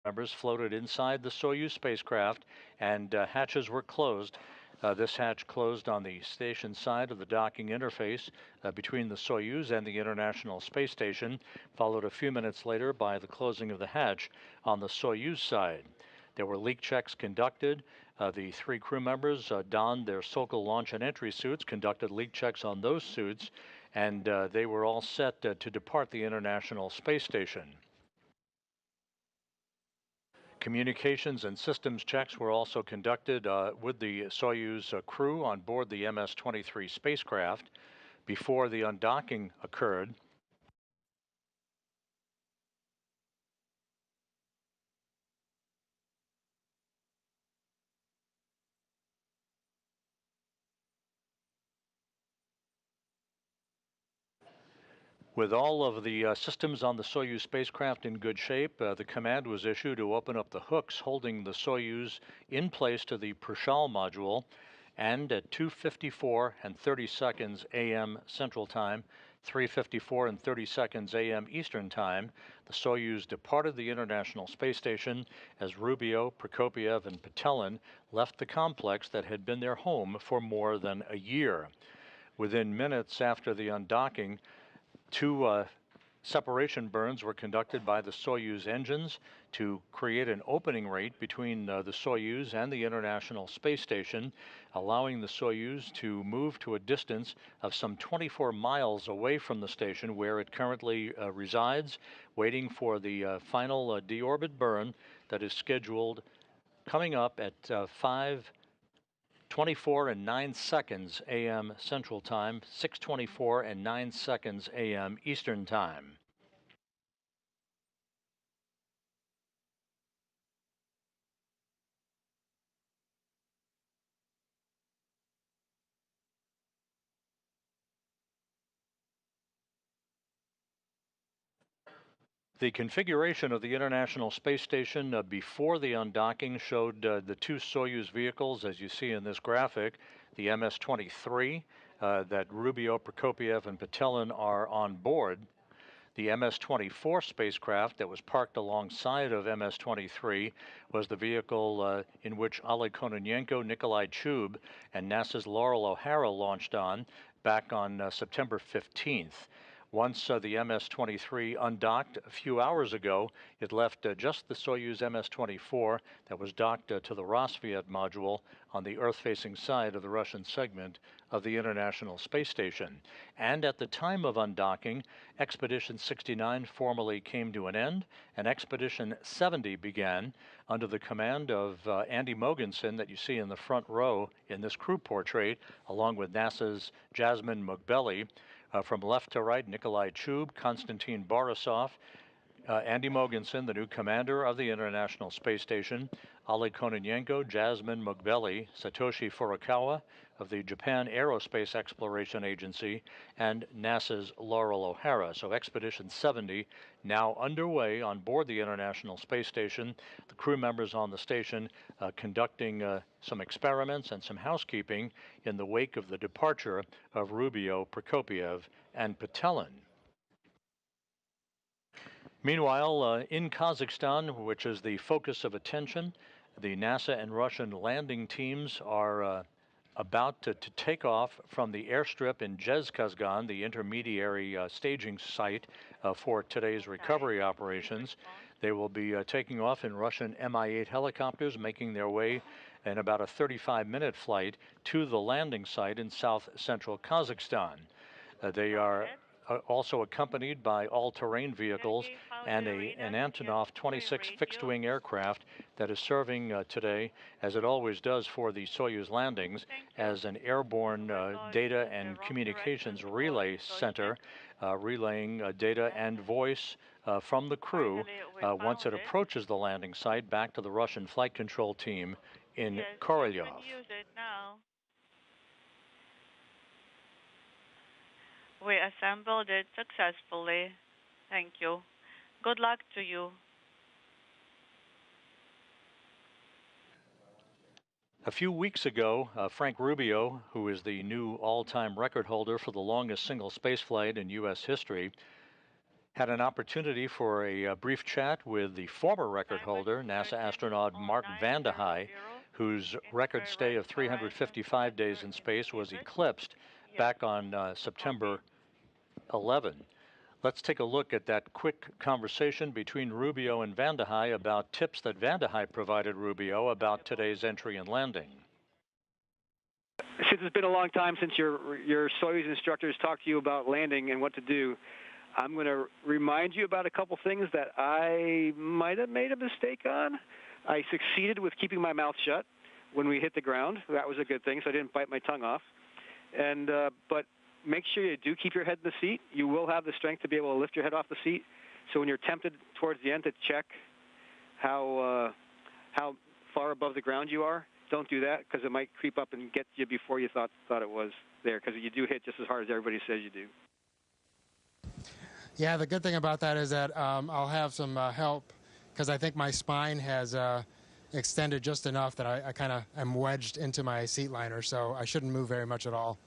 members floated inside the Soyuz spacecraft, and hatches were closed. This hatch closed on the station side of the docking interface between the Soyuz and the International Space Station, followed a few minutes later by the closing of the hatch on the Soyuz side. There were leak checks conducted. The three crew members donned their Sokol launch and entry suits, conducted leak checks on those suits, and they were all set to depart the International Space Station. Communications and systems checks were also conducted with the Soyuz crew on board the MS-23 spacecraft before the undocking occurred. With all of the systems on the Soyuz spacecraft in good shape, the command was issued to open up the hooks holding the Soyuz in place to the Prishal module, and at 2:54 and 30 seconds a.m. Central Time, 3:54 and 30 seconds a.m. Eastern Time, the Soyuz departed the International Space Station as Rubio, Prokopiev, and Petelin left the complex that had been their home for more than a year. Within minutes after the undocking, two separation burns were conducted by the Soyuz engines to create an opening rate between the Soyuz and the International Space Station, allowing the Soyuz to move to a distance of some 24 miles away from the station where it currently resides, waiting for the final deorbit burn that is scheduled coming up at 5:24 and 9 seconds a.m. Central Time, 6:24 and 9 seconds a.m. Eastern Time. The configuration of the International Space Station before the undocking showed the two Soyuz vehicles, as you see in this graphic, the MS-23, that Rubio, Prokopiev, and Petelin are on board. The MS-24 spacecraft that was parked alongside of MS-23 was the vehicle in which Oleg Kononenko, Nikolai Chub, and NASA's Laurel O'Hara launched on back on September 15th. Once the MS-23 undocked a few hours ago, it left just the Soyuz MS-24 that was docked to the Rosviet module on the Earth-facing side of the Russian segment of the International Space Station. And at the time of undocking, Expedition 69 formally came to an end, and Expedition 70 began under the command of Andy Mogensen that you see in the front row in this crew portrait, along with NASA's Jasmine Mugbeli. From left to right, Nikolai Chub, Konstantin Borisov, Andy Mogensen, the new commander of the International Space Station, Oleg Kononenko, Jasmine Mugbeli, Satoshi Furukawa of the Japan Aerospace Exploration Agency, and NASA's Laurel O'Hara. So Expedition 70 now underway on board the International Space Station. The crew members on the station conducting some experiments and some housekeeping in the wake of the departure of Rubio, Prokopiev, and Petelin. Meanwhile, in Kazakhstan, which is the focus of attention, the NASA and Russian landing teams are about to take off from the airstrip in Zhezkazgan, the intermediary staging site for today's recovery operations. They will be taking off in Russian Mi-8 helicopters, making their way in about a 35-minute flight to the landing site in south-central Kazakhstan. They are also accompanied by all-terrain vehicles and an Antonov 26 fixed-wing aircraft that is serving today, as it always does for the Soyuz landings, as an airborne data and communications relay center, relaying data and voice from the crew once it approaches the landing site back to the Russian flight control team in Korolyov. We assembled it successfully. Thank you. Good luck to you. A few weeks ago, Frank Rubio, who is the new all-time record holder for the longest single spaceflight in U.S. history, had an opportunity for a brief chat with the former record holder, NASA astronaut Mark Vande Hei, whose record stay of 355 days in space was eclipsed back on September 11. Let's take a look at that quick conversation between Rubio and Vande Hei about tips that Vande Hei provided Rubio about today's entry and landing. Since it's been a long time since your Soyuz instructors talked to you about landing and what to do, I'm going to remind you about a couple things that I might have made a mistake on. I succeeded with keeping my mouth shut when we hit the ground. That was a good thing, so I didn't bite my tongue off. And but make sure you do keep your head in the seat. You will have the strength to be able to lift your head off the seat. So when you're tempted towards the end to check how far above the ground you are, don't do that, because it might creep up and get you before you thought it was there, because you do hit just as hard as everybody says you do. Yeah, the good thing about that is that I'll have some help, because I think my spine has extended just enough that I kind of am wedged into my seat liner, so I shouldn't move very much at all.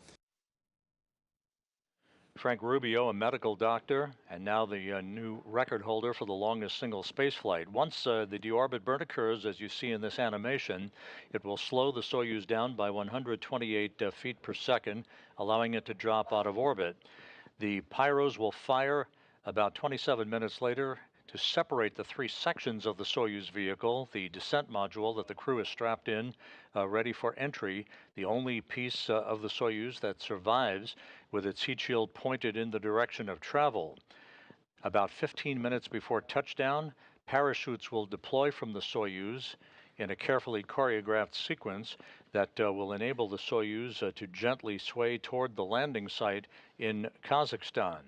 Frank Rubio, a medical doctor, and now the new record holder for the longest single space flight. Once the deorbit burn occurs, as you see in this animation, it will slow the Soyuz down by 128 feet per second, allowing it to drop out of orbit. The pyros will fire about 27 minutes later to separate the three sections of the Soyuz vehicle, the descent module that the crew is strapped in, ready for entry, the only piece of the Soyuz that survives with its heat shield pointed in the direction of travel. About 15 minutes before touchdown, parachutes will deploy from the Soyuz in a carefully choreographed sequence that will enable the Soyuz to gently sway toward the landing site in Kazakhstan.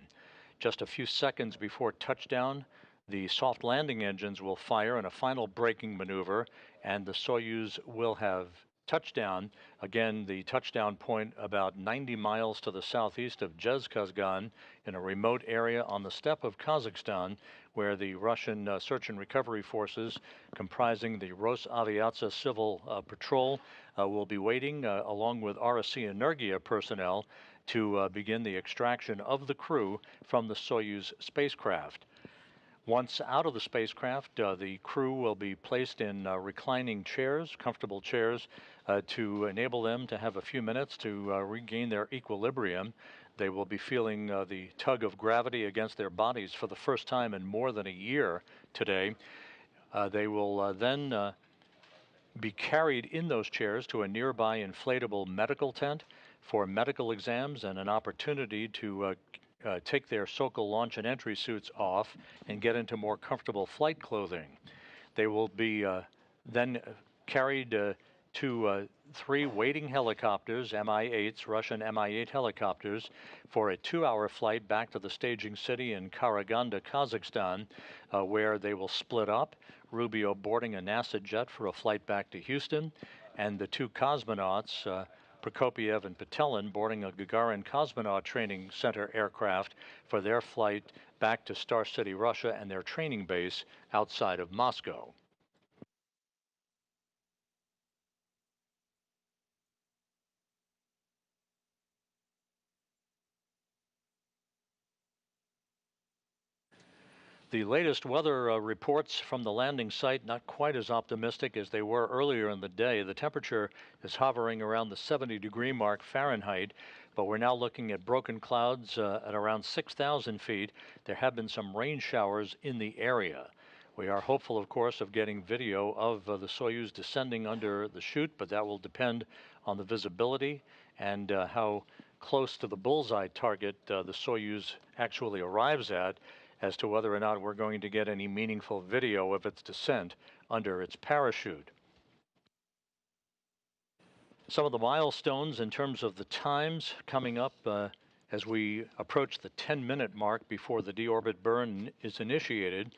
Just a few seconds before touchdown, the soft landing engines will fire in a final braking maneuver, and the Soyuz will have touchdown. Again, the touchdown point about 90 miles to the southeast of Zhezkazgan in a remote area on the steppe of Kazakhstan, where the Russian search and recovery forces comprising the Rosaviatsia Civil Patrol will be waiting along with RSC Energia personnel to begin the extraction of the crew from the Soyuz spacecraft. Once out of the spacecraft, the crew will be placed in reclining chairs, comfortable chairs, to enable them to have a few minutes to regain their equilibrium. They will be feeling the tug of gravity against their bodies for the first time in more than a year today. They will then be carried in those chairs to a nearby inflatable medical tent for medical exams and an opportunity to take their Sokol launch and entry suits off and get into more comfortable flight clothing. They will be then carried to three waiting helicopters, Mi-8s, Russian Mi-8 helicopters, for a 2-hour flight back to the staging city in Karaganda, Kazakhstan, where they will split up, Rubio boarding a NASA jet for a flight back to Houston, and the two cosmonauts, Prokopiev and Petelin, boarding a Gagarin Cosmonaut Training Center aircraft for their flight back to Star City, Russia, and their training base outside of Moscow. The latest weather reports from the landing site not quite as optimistic as they were earlier in the day. The temperature is hovering around the 70-degree mark Fahrenheit, but we're now looking at broken clouds at around 6,000 feet. There have been some rain showers in the area. We are hopeful, of course, of getting video of the Soyuz descending under the chute, but that will depend on the visibility and how close to the bullseye target the Soyuz actually arrives at, as to whether or not we're going to get any meaningful video of its descent under its parachute. Some of the milestones in terms of the times coming up as we approach the 10-minute mark before the deorbit burn is initiated.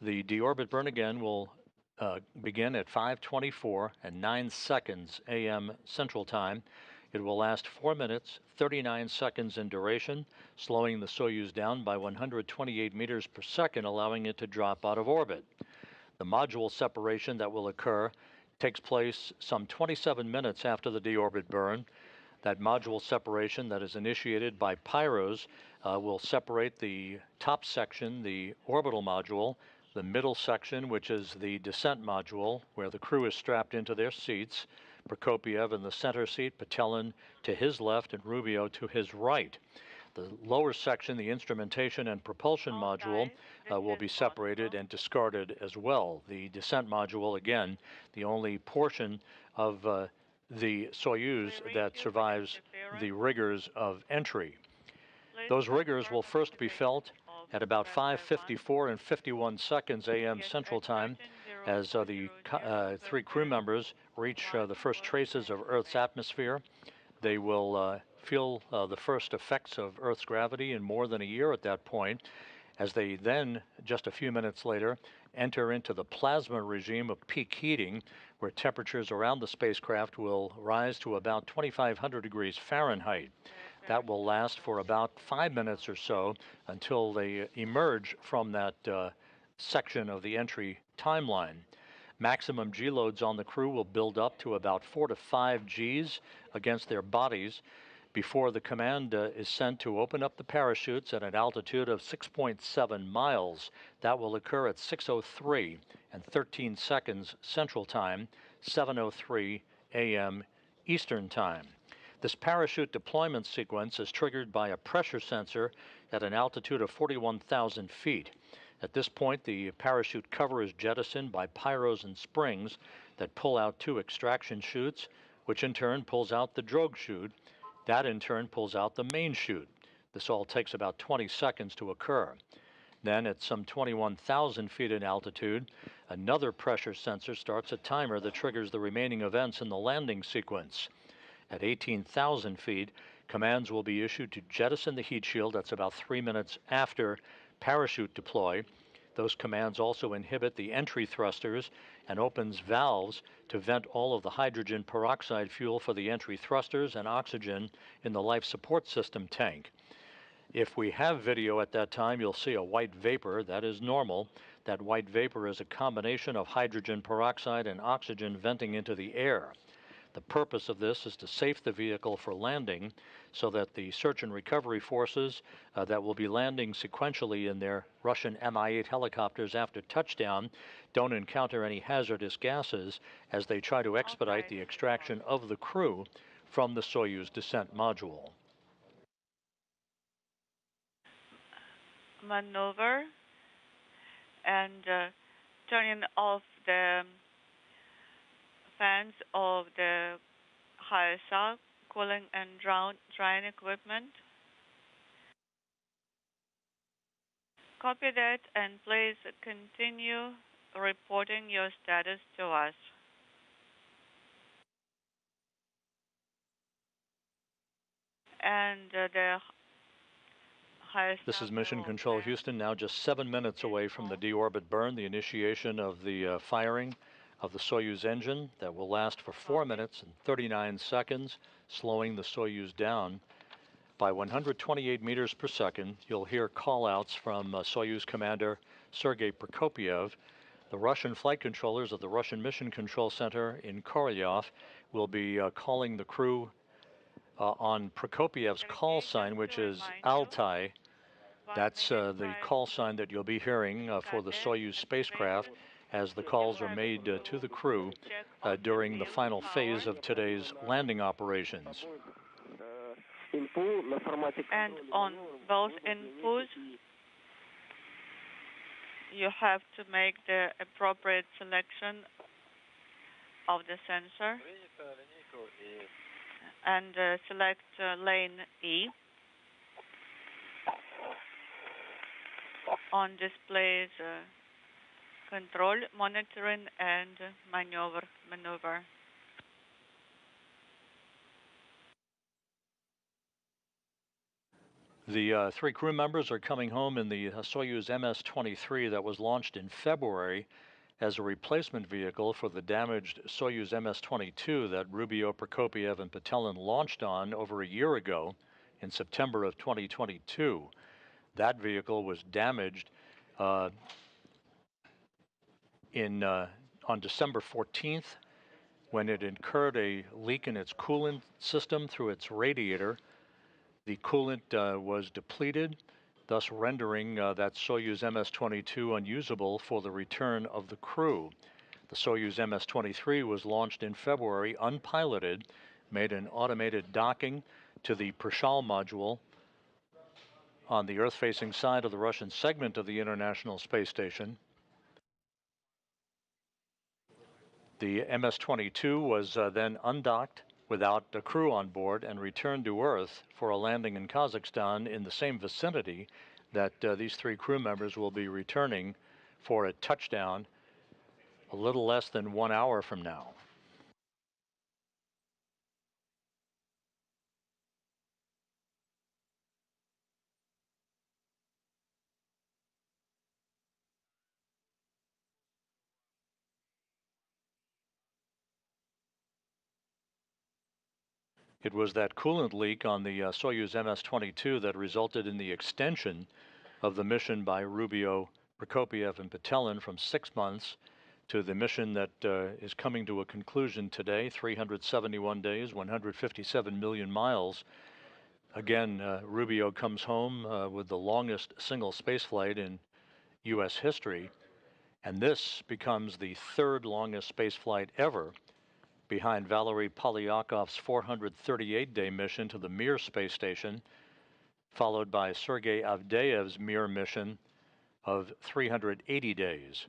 The deorbit burn again will begin at 5:24 and 9 seconds a.m. Central Time. It will last 4 minutes, 39 seconds in duration, slowing the Soyuz down by 128 meters per second, allowing it to drop out of orbit. The module separation that will occur takes place some 27 minutes after the deorbit burn. That module separation that is initiated by pyros will separate the top section, the orbital module, the middle section, which is the descent module, where the crew is strapped into their seats, Prokopiev in the center seat, Patelin to his left, and Rubio to his right. The lower section, the instrumentation and propulsion module, will be separated and discarded as well. The descent module, again, the only portion of the Soyuz that survives the rigors of entry. Those rigors will first be felt at about 5:54 and 51 seconds a.m. Central Time as the three crew members reach the first traces of Earth's atmosphere. They will feel the first effects of Earth's gravity in more than a year at that point, as they then, just a few minutes later, enter into the plasma regime of peak heating, where temperatures around the spacecraft will rise to about 2,500 degrees Fahrenheit. That will last for about 5 minutes or so until they emerge from that section of the entry timeline. Maximum G loads on the crew will build up to about 4 to 5 Gs against their bodies before the command is sent to open up the parachutes at an altitude of 6.7 miles. That will occur at 6:03 and 13 seconds Central Time, 7:03 a.m. Eastern Time. This parachute deployment sequence is triggered by a pressure sensor at an altitude of 41,000 feet. At this point, the parachute cover is jettisoned by pyros and springs that pull out 2 extraction chutes, which in turn pulls out the drogue chute. That in turn pulls out the main chute. This all takes about 20 seconds to occur. Then at some 21,000 feet in altitude, another pressure sensor starts a timer that triggers the remaining events in the landing sequence. At 18,000 feet, commands will be issued to jettison the heat shield. That's about 3 minutes after parachute deploy. Those commands also inhibit the entry thrusters and opens valves to vent all of the hydrogen peroxide fuel for the entry thrusters and oxygen in the life support system tank. If we have video at that time, you'll see a white vapor. That is normal. That white vapor is a combination of hydrogen peroxide and oxygen venting into the air. The purpose of this is to safe the vehicle for landing so that the search and recovery forces that will be landing sequentially in their Russian Mi-8 helicopters after touchdown don't encounter any hazardous gases as they try to expedite the extraction of the crew from the Soyuz descent module. Maneuver and turning off the fans of the HISA, cooling and drying equipment. Copy that, and please continue reporting your status to us. And the HISA. This is Mission Control Houston, now just 7 minutes away from the deorbit burn, the initiation of the firing of the Soyuz engine that will last for 4 minutes and 39 seconds, slowing the Soyuz down by 128 meters per second. You'll hear call-outs from Soyuz commander Sergei Prokopiev. The Russian flight controllers of the Russian Mission Control Center in Korolyov will be calling the crew on Prokopiev's call sign, which is Altai. That's the call sign that you'll be hearing for the Soyuz spacecraft as the calls are made to the crew during the final phase of today's landing operations. And on both inputs, you have to make the appropriate selection of the sensor and select lane E. On displays, control, monitoring, and maneuver. The 3 crew members are coming home in the Soyuz MS-23 that was launched in February as a replacement vehicle for the damaged Soyuz MS-22 that Rubio, Prokopiev, and Patelin launched on over a year ago in September of 2022. That vehicle was damaged on December 14th when it incurred a leak in its coolant system through its radiator. The coolant was depleted, thus rendering that Soyuz MS-22 unusable for the return of the crew. The Soyuz MS-23 was launched in February unpiloted, made an automated docking to the Prishal module on the Earth-facing side of the Russian segment of the International Space Station. The MS-22 was then undocked without a crew on board and returned to Earth for a landing in Kazakhstan in the same vicinity that these 3 crew members will be returning for a touchdown a little less than 1 hour from now. It was that coolant leak on the Soyuz MS-22 that resulted in the extension of the mission by Rubio, Prokopiev, and Petelin from 6 months to the mission that is coming to a conclusion today, 371 days, 157 million miles. Again, Rubio comes home with the longest single spaceflight in U.S. history, and this becomes the 3rd longest spaceflight ever, behind Valery Polyakov's 438-day mission to the Mir space station, followed by Sergei Avdeev's Mir mission of 380 days.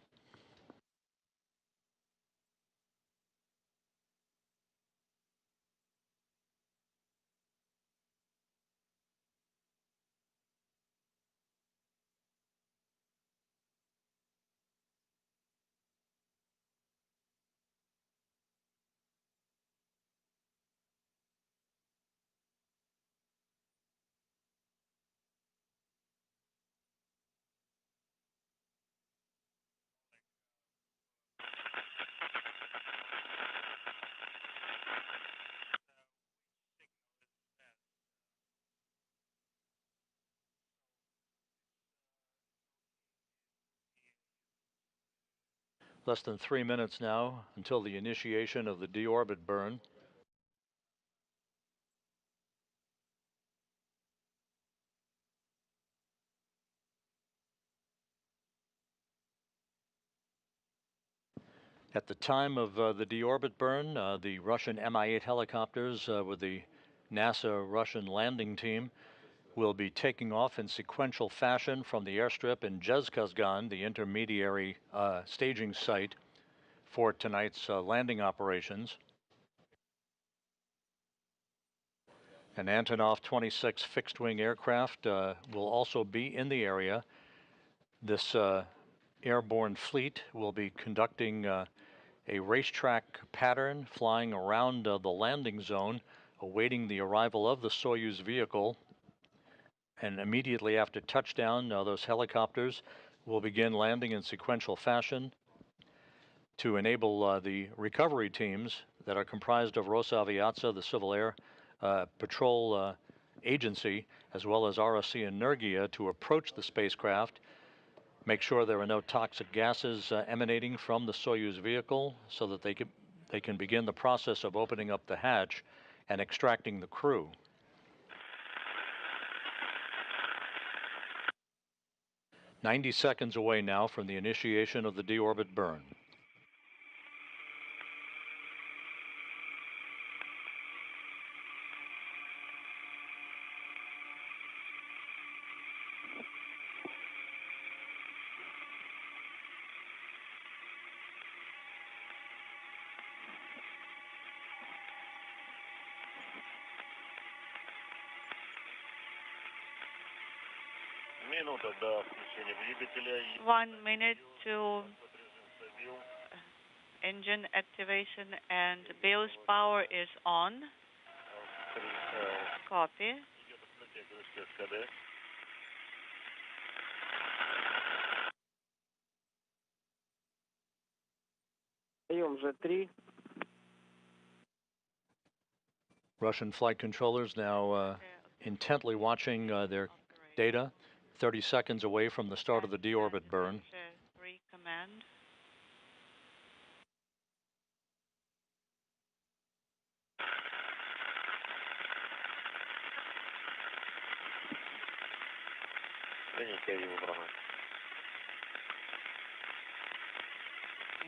Less than 3 minutes now until the initiation of the deorbit burn. At the time of the deorbit burn, the Russian Mi-8 helicopters with the NASA Russian landing team will be taking off in sequential fashion from the airstrip in Zhezkazgan, the intermediary staging site for tonight's landing operations. An Antonov 26 fixed-wing aircraft will also be in the area. This airborne fleet will be conducting a racetrack pattern, flying around the landing zone, awaiting the arrival of the Soyuz vehicle. And immediately after touchdown, those helicopters will begin landing in sequential fashion to enable the recovery teams that are comprised of Rosaviatsa, the Civil Air Patrol Agency, as well as RSC Energia, to approach the spacecraft, make sure there are no toxic gases emanating from the Soyuz vehicle so that they can begin the process of opening up the hatch and extracting the crew. "90 seconds away now from the initiation of the deorbit burn. Минута до включения двигателя. 1 minute to engine activation, and BIOS power is on. Copy. Russian flight controllers now intently watching their data, 30 seconds away from the start of the deorbit burn. Command.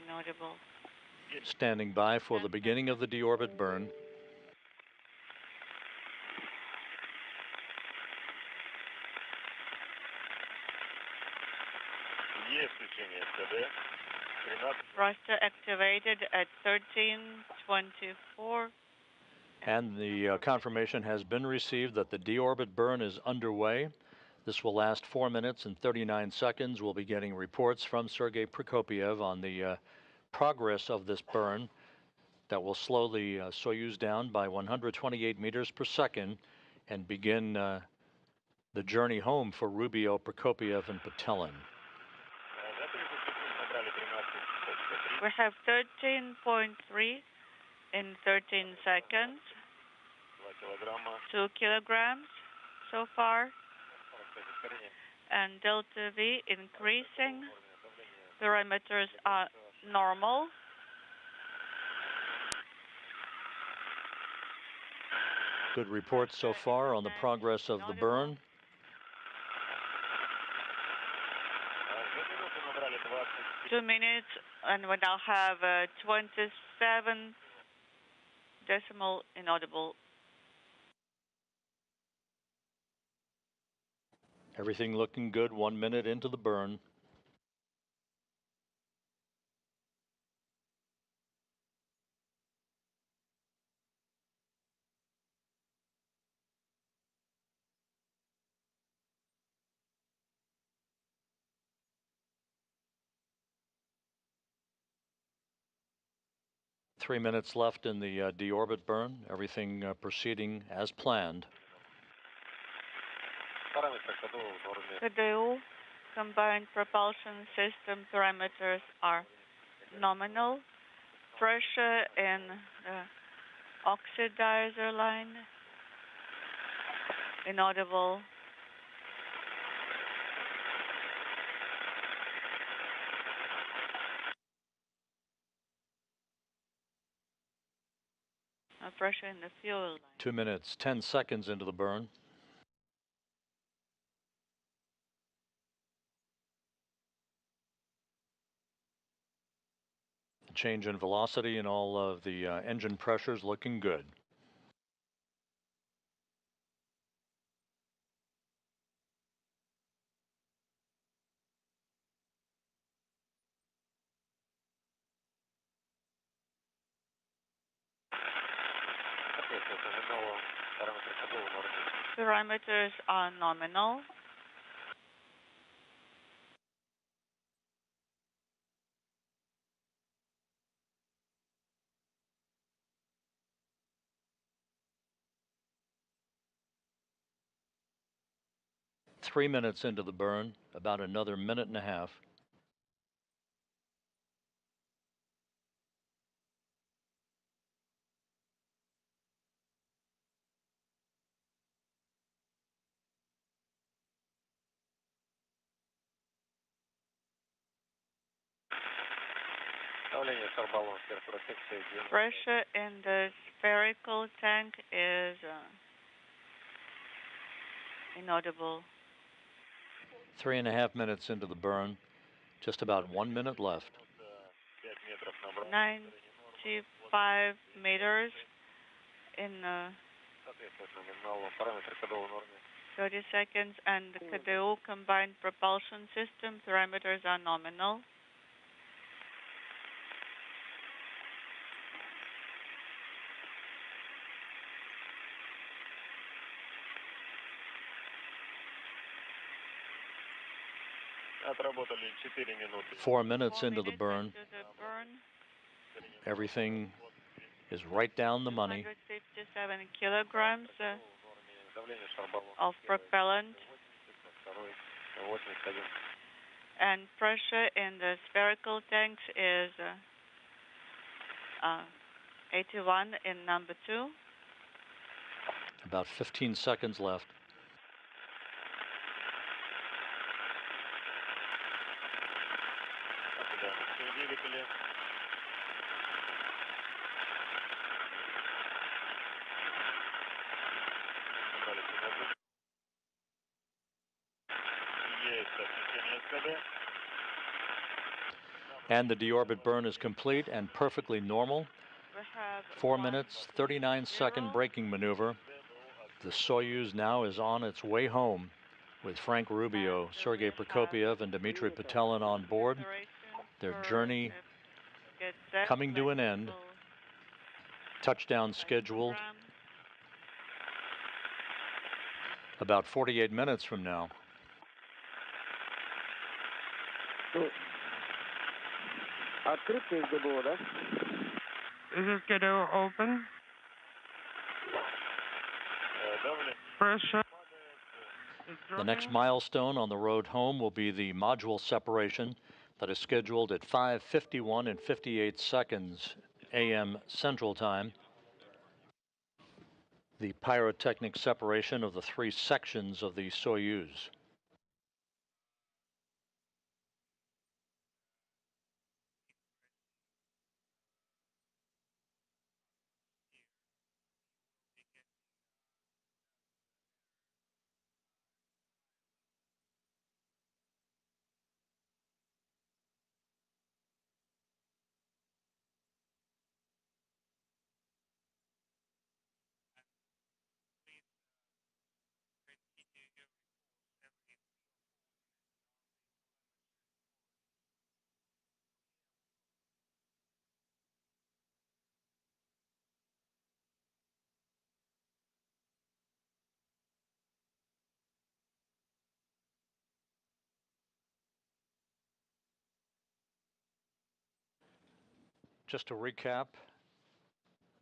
Inaudible. Standing by for the beginning of the deorbit burn. Thruster activated at 13:24. And the confirmation has been received that the deorbit burn is underway. This will last 4 minutes and 39 seconds. We'll be getting reports from Sergei Prokopyev on the progress of this burn that will slow the Soyuz down by 128 meters per second and begin the journey home for Rubio, Prokopyev, and Patelin. We have 13.3 in 13 seconds. 2 kilograms so far. And delta V increasing. Parameters are normal. Good reports so far on the progress of the burn. Two minutes, and we now have 27 decimal inaudible. Everything looking good 1 minute into the burn. Three minutes left in the deorbit burn. Everything proceeding as planned. KDU combined propulsion system parameters are nominal. Pressure in the oxidizer line inaudible. Pressure in the fuel line. 2 minutes, 10 seconds into the burn. Change in velocity and all of the engine pressures looking good. Parameters are nominal. Three minutes into the burn, about another minute and a half. Pressure in the spherical tank is inaudible. 3.5 minutes into the burn, just about 1 minute left. 95 meters in 30 seconds, and the KDU combined propulsion system parameters are nominal. Отработали 4 минуты. 4 minutes 4 into the minutes burn. into the burn. Everything is right down the money. 257 kilograms of propellant. And pressure in the spherical tanks is 81 in number 2. About 15 seconds left. And the deorbit burn is complete and perfectly normal. We have 4 minutes, 39-second braking maneuver. The Soyuz now is on its way home with Frank Rubio, Sergei Prokopyev, and Dmitry Petelin on board. Their journey coming to an end. Touchdown scheduled about 48 minutes from now. Is this ghetto open? Pressure. The next milestone on the road home will be the module separation that is scheduled at 5:51 and 58 seconds a.m. Central Time. The pyrotechnic separation of the 3 sections of the Soyuz. Just to recap,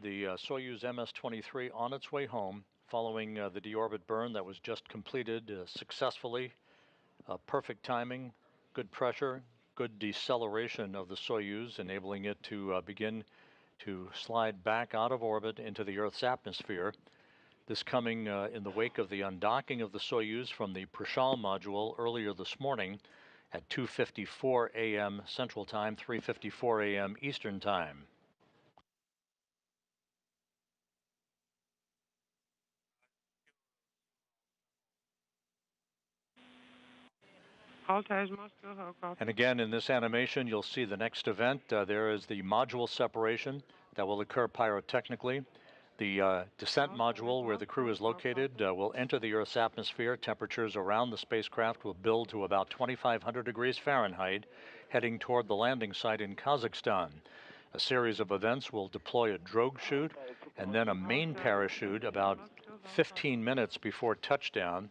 the Soyuz MS-23 on its way home following the deorbit burn that was just completed successfully. Perfect timing, good pressure, good deceleration of the Soyuz, enabling it to begin to slide back out of orbit into the Earth's atmosphere. This coming in the wake of the undocking of the Soyuz from the Prishal module earlier this morning at 2:54 a.m. Central Time, 3:54 a.m. Eastern Time. And again, in this animation, you'll see the next event. There is the module separation that will occur pyrotechnically. The descent module, where the crew is located, will enter the Earth's atmosphere. Temperatures around the spacecraft will build to about 2,500 degrees Fahrenheit, heading toward the landing site in Kazakhstan. A series of events will deploy a drogue chute and then a main parachute about 15 minutes before touchdown.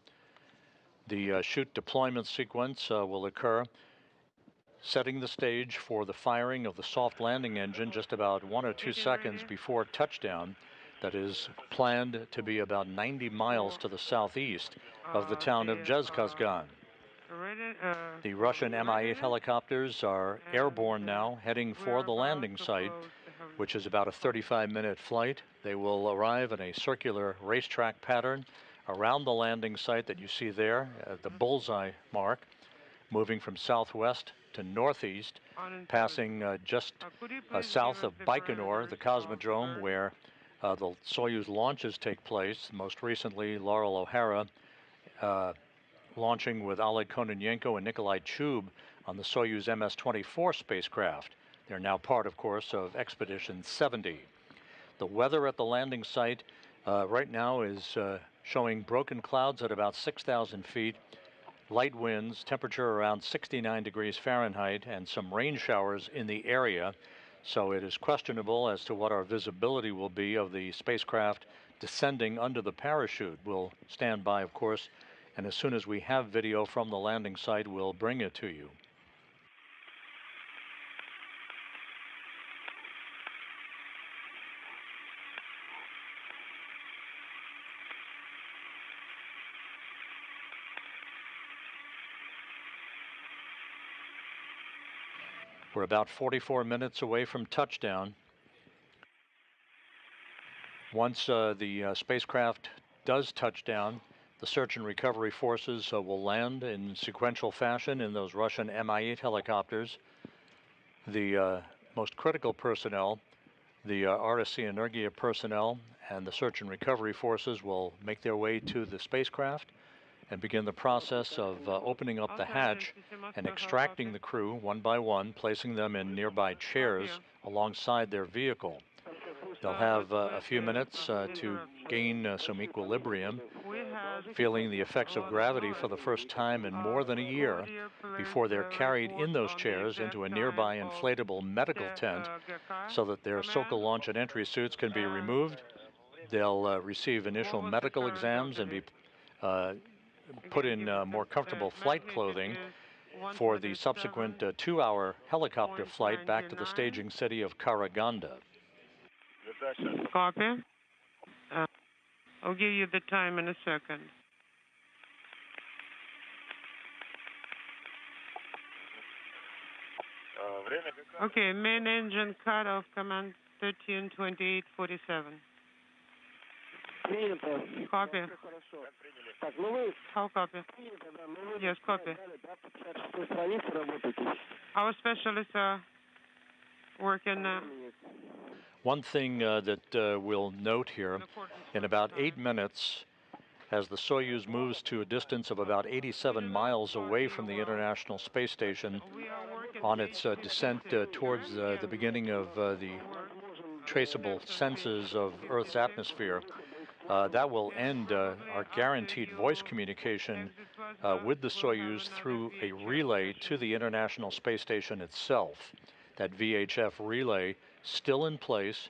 The chute deployment sequence will occur, setting the stage for the firing of the soft landing engine just about 1 or 2 seconds before touchdown. That is planned to be about 90 miles to the southeast of the town of Zhezkazgan. The Russian Mi-8 helicopters are airborne now, heading for the landing site, which is about a 35-minute flight. They will arrive in a circular racetrack pattern around the landing site that you see there, the bullseye mark, moving from southwest to northeast, passing just south of Baikonur, the cosmodrome where the Soyuz launches take place. Most recently, Laurel O'Hara launching with Oleg Kononenko and Nikolai Chub on the Soyuz MS-24 spacecraft. They're now part, of course, of Expedition 70. The weather at the landing site right now is showing broken clouds at about 6,000 feet, light winds, temperature around 69 degrees Fahrenheit, and some rain showers in the area. So it is questionable as to what our visibility will be of the spacecraft descending under the parachute. We'll stand by, of course, and as soon as we have video from the landing site, we'll bring it to you. We're about 44 minutes away from touchdown. Once the spacecraft does touch down, the search and recovery forces will land in sequential fashion in those Russian Mi-8 helicopters. The most critical personnel, the RSC Energia personnel, and the search and recovery forces will make their way to the spacecraft and begin the process of opening up the hatch and extracting the crew one by one, placing them in nearby chairs alongside their vehicle. They'll have a few minutes to gain some equilibrium, feeling the effects of gravity for the first time in more than a year before they're carried in those chairs into a nearby inflatable medical tent so that their SOCA launch and entry suits can be removed. They'll receive initial medical exams and be put in more comfortable flight clothing for the subsequent 2-hour helicopter flight back to the staging city of Karaganda. Copy. I'll give you the time in a second. Okay, main engine cut off, command 132847. Copy. How copy? Yes, copy. Our specialists are working. One thing that we'll note here, in about 8 minutes, as the Soyuz moves to a distance of about 87 miles away from the International Space Station on its descent towards the beginning of the traceable senses of Earth's atmosphere, that will end our guaranteed voice communication with the Soyuz through a relay to the International Space Station itself. That VHF relay still in place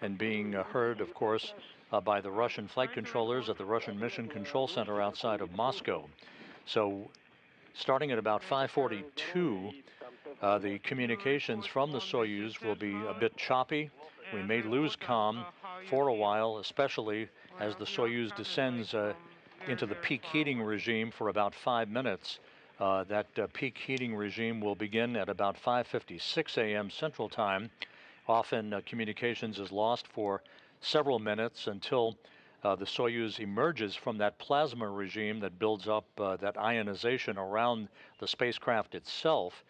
and being heard, of course, by the Russian flight controllers at the Russian Mission Control Center outside of Moscow. So starting at about 5:42, the communications from the Soyuz will be a bit choppy. We may lose comm for a while, especially as the Soyuz descends into the peak heating regime for about 5 minutes. That peak heating regime will begin at about 5:56 a.m. Central Time. Often communications is lost for several minutes until the Soyuz emerges from that plasma regime that builds up that ionization around the spacecraft itself.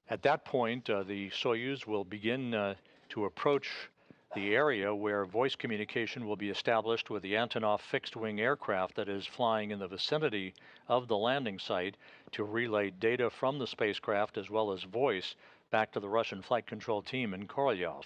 At that point, the Soyuz will begin to approach the area where voice communication will be established with the Antonov fixed-wing aircraft that is flying in the vicinity of the landing site to relay data from the spacecraft as well as voice back to the Russian flight control team in Korolyov.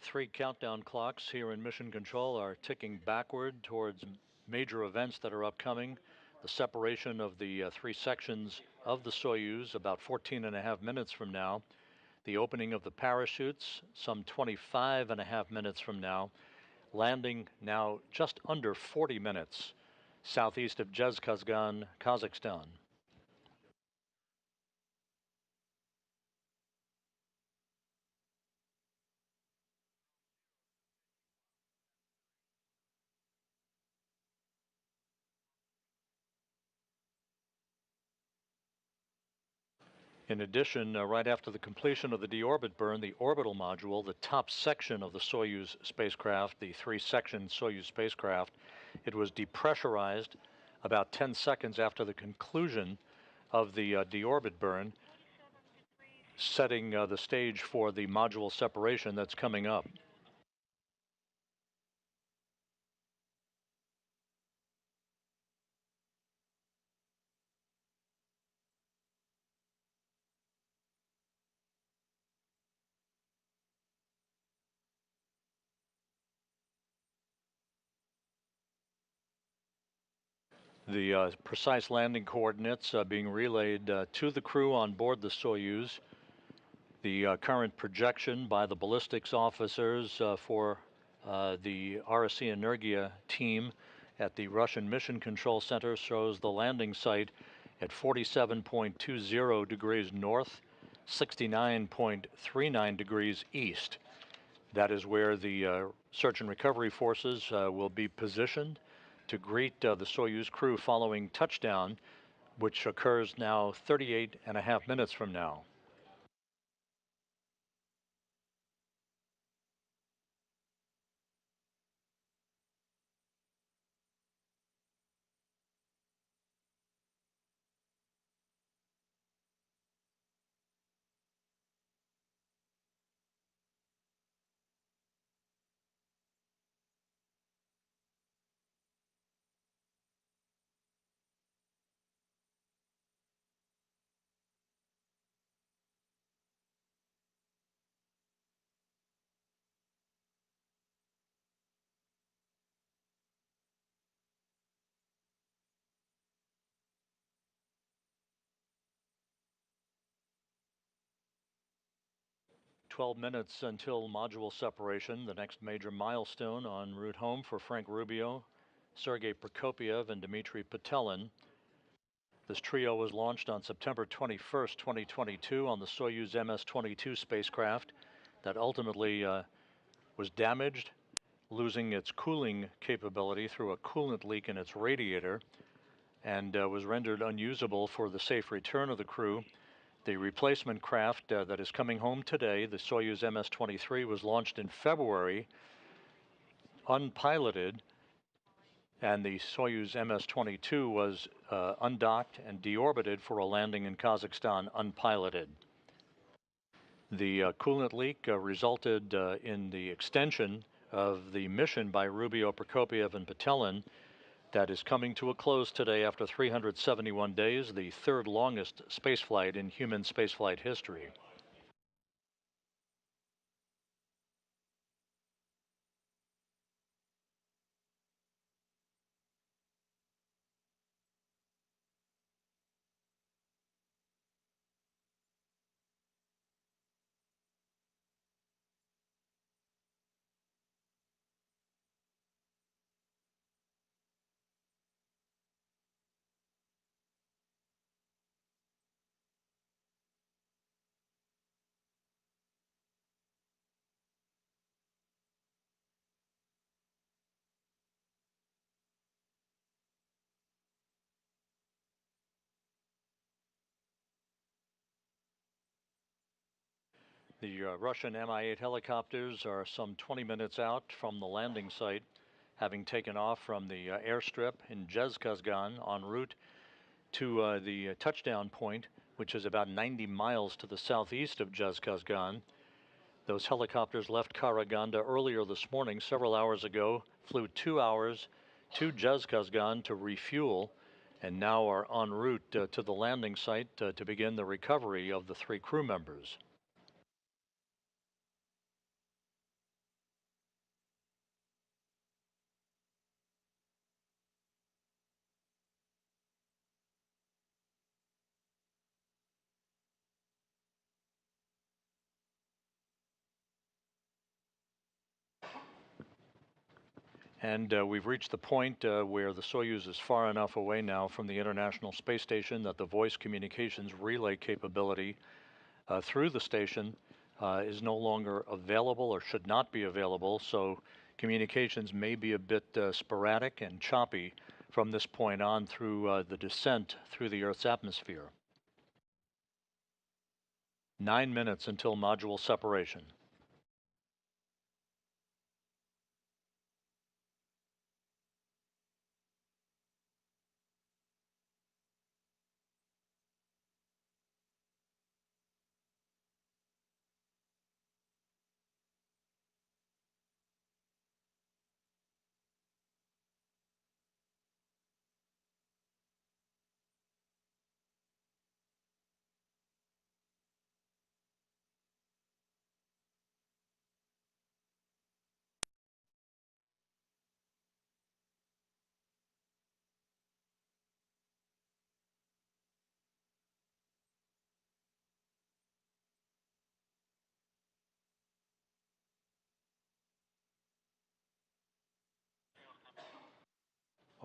Three countdown clocks here in Mission Control are ticking backward towards major events that are upcoming. The separation of the three sections of the Soyuz about 14.5 minutes from now. The opening of the parachutes some 25.5 minutes from now. Landing now just under 40 minutes southeast of Zhezkazgan, Kazakhstan. In addition, right after the completion of the deorbit burn, the orbital module, the top section of the Soyuz spacecraft, the three-section Soyuz spacecraft, it was depressurized about 10 seconds after the conclusion of the deorbit burn, setting the stage for the module separation that's coming up. The precise landing coordinates being relayed to the crew on board the Soyuz. The current projection by the ballistics officers for the RSC Energia team at the Russian Mission Control Center shows the landing site at 47.20 degrees north, 69.39 degrees east. That is where the search and recovery forces will be positioned to greet the Soyuz crew following touchdown, which occurs now 38.5 minutes from now. 12 minutes until module separation, the next major milestone en route home for Frank Rubio, Sergei Prokopyev, and Dmitry Petelin. This trio was launched on September 21st, 2022 on the Soyuz MS-23 spacecraft that ultimately was damaged, losing its cooling capability through a coolant leak in its radiator, and was rendered unusable for the safe return of the crew. The replacement craft that is coming home today, the Soyuz MS-23, was launched in February, unpiloted, and the Soyuz MS-22 was undocked and deorbited for a landing in Kazakhstan unpiloted. The coolant leak resulted in the extension of the mission by Rubio, Prokopyev, and Petelin that is coming to a close today after 371 days, the third longest spaceflight in human spaceflight history. The Russian Mi-8 helicopters are some 20 minutes out from the landing site, having taken off from the airstrip in Zhezkazgan en route to the touchdown point, which is about 90 miles to the southeast of Zhezkazgan. Those helicopters left Karaganda earlier this morning, several hours ago, flew 2 hours to Zhezkazgan to refuel, and now are en route to the landing site to begin the recovery of the 3 crew members. And we've reached the point where the Soyuz is far enough away now from the International Space Station that the voice communications relay capability through the station is no longer available or should not be available. So communications may be a bit sporadic and choppy from this point on through the descent through the Earth's atmosphere. 9 minutes until module separation.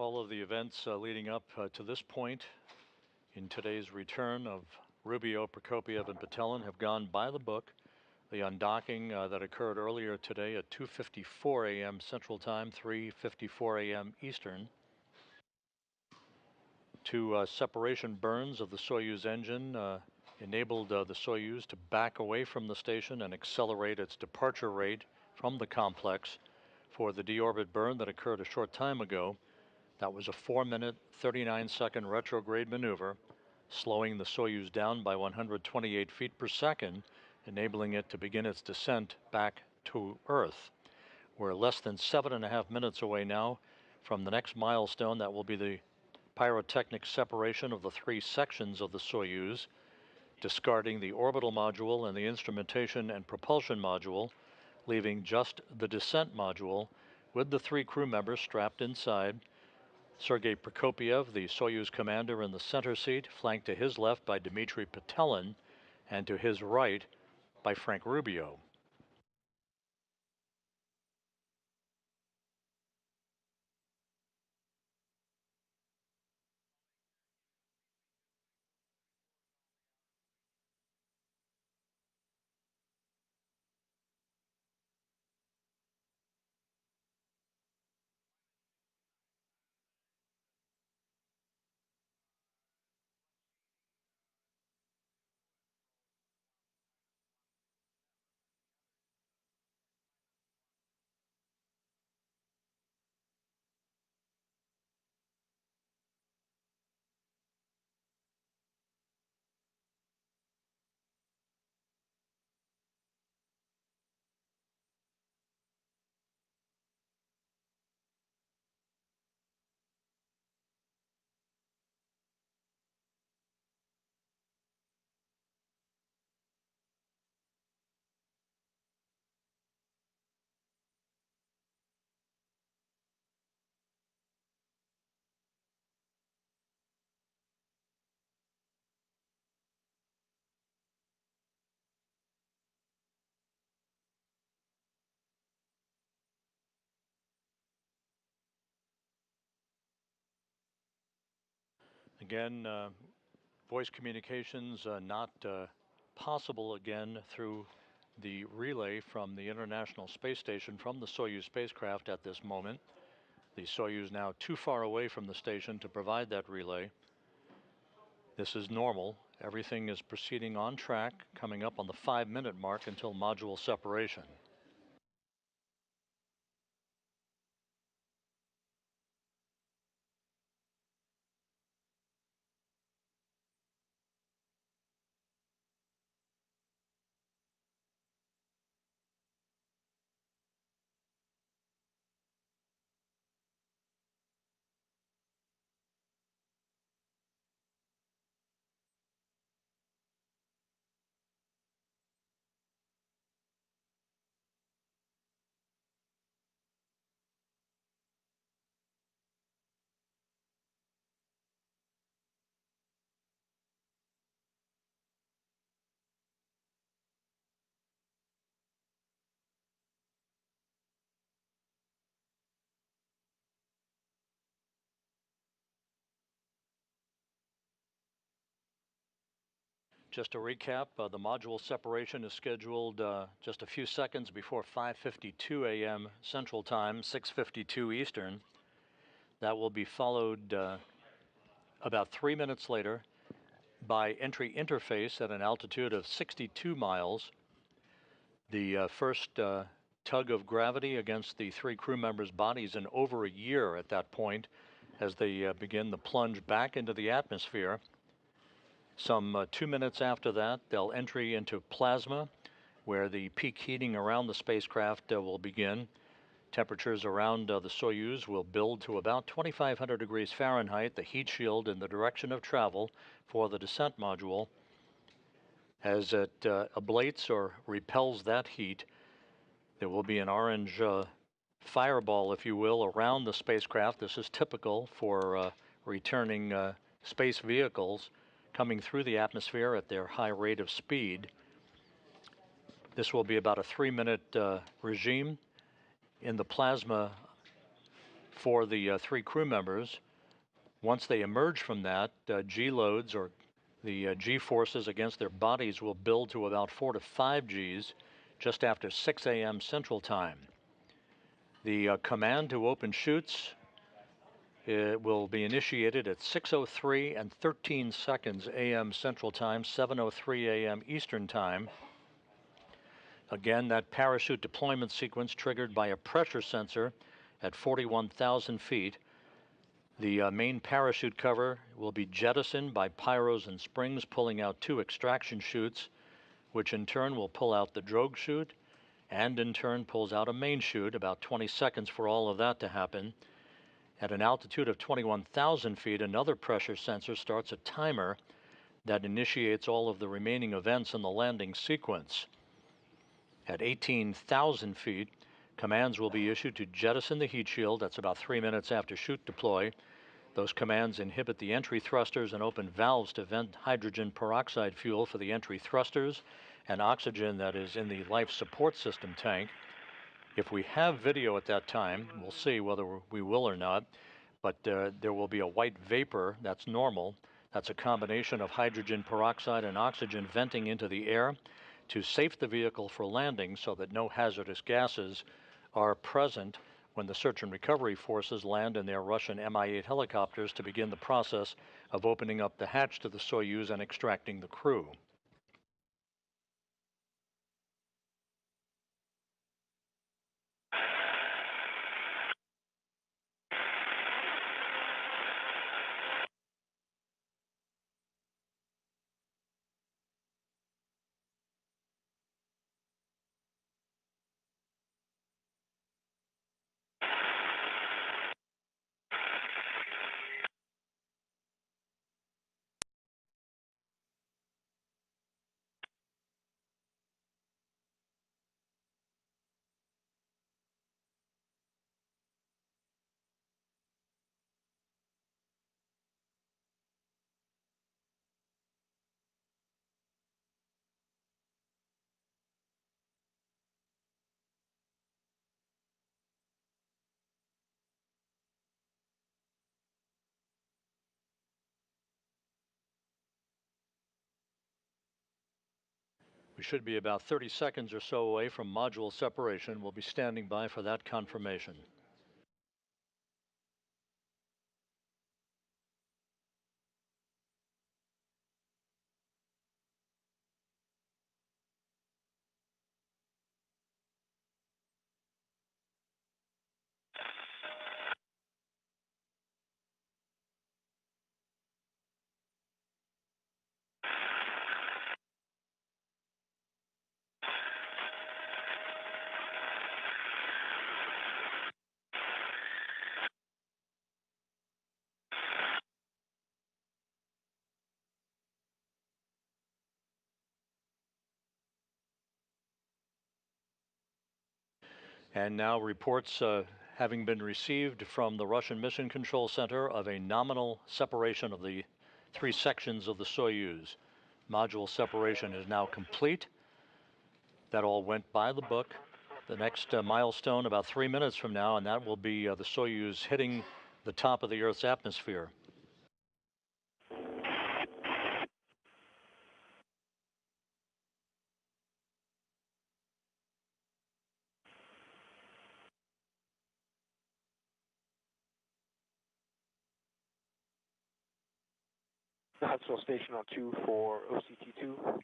All of the events leading up to this point in today's return of Rubio, Prokopiev, and Patelin have gone by the book. The undocking that occurred earlier today at 2:54 a.m. Central Time, 3:54 a.m. Eastern. Two separation burns of the Soyuz engine enabled the Soyuz to back away from the station and accelerate its departure rate from the complex for the deorbit burn that occurred a short time ago. That was a 4-minute, 39-second retrograde maneuver, slowing the Soyuz down by 128 feet per second, enabling it to begin its descent back to Earth. We're less than 7.5 minutes away now from the next milestone. That will be the pyrotechnic separation of the three sections of the Soyuz, discarding the orbital module and the instrumentation and propulsion module, leaving just the descent module with the three crew members strapped inside. Sergei Prokopiev, the Soyuz commander, in the center seat, flanked to his left by Dmitry Patelin, and to his right by Frank Rubio. Again, voice communications not possible again through the relay from the International Space Station from the Soyuz spacecraft at this moment. The Soyuz now too far away from the station to provide that relay. This is normal. Everything is proceeding on track, coming up on the 5-minute mark until module separation. Just to recap, the module separation is scheduled just a few seconds before 5:52 a.m. Central Time, 6:52 Eastern. That will be followed about 3 minutes later by entry interface at an altitude of 62 miles. The first tug of gravity against the three crew members' bodies in over a year at that point as they begin the plunge back into the atmosphere. Some 2 minutes after that, they'll entry into plasma, where the peak heating around the spacecraft will begin. Temperatures around the Soyuz will build to about 2,500 degrees Fahrenheit, the heat shield in the direction of travel for the descent module. As it ablates or repels that heat, there will be an orange fireball, if you will, around the spacecraft. This is typical for returning space vehicles coming through the atmosphere at their high rate of speed. This will be about a 3-minute regime. In the plasma for the 3 crew members. Once they emerge from that, G loads, or the G forces against their bodies, will build to about 4 to 5 Gs just after 6 a.m. Central Time. The command to open chutes will be initiated at 6:03 and 13 seconds a.m. Central Time, 7:03 a.m. Eastern Time. Again, that parachute deployment sequence triggered by a pressure sensor at 41,000 feet. The main parachute cover will be jettisoned by pyros and springs, pulling out 2 extraction chutes, which in turn will pull out the drogue chute, and in turn pulls out a main chute, about 20 seconds for all of that to happen. At an altitude of 21,000 feet, another pressure sensor starts a timer that initiates all of the remaining events in the landing sequence. At 18,000 feet, commands will be issued to jettison the heat shield. That's about 3 minutes after chute deploy. Those commands inhibit the entry thrusters and open valves to vent hydrogen peroxide fuel for the entry thrusters and oxygen that is in the life support system tank. If we have video at that time, we'll see whether we will or not, but there will be a white vapor. That's normal. That's a combination of hydrogen peroxide and oxygen venting into the air to safe the vehicle for landing so that no hazardous gases are present when the search and recovery forces land in their Russian Mi-8 helicopters to begin the process of opening up the hatch to the Soyuz and extracting the crew. We should be about 30 seconds or so away from module separation. We'll be standing by for that confirmation. And now reports having been received from the Russian Mission Control Center of a nominal separation of the 3 sections of the Soyuz. Module separation is now complete. That all went by the book. The next milestone about 3 minutes from now, and that will be the Soyuz hitting the top of the Earth's atmosphere. Capsule station on 2 for OCT2.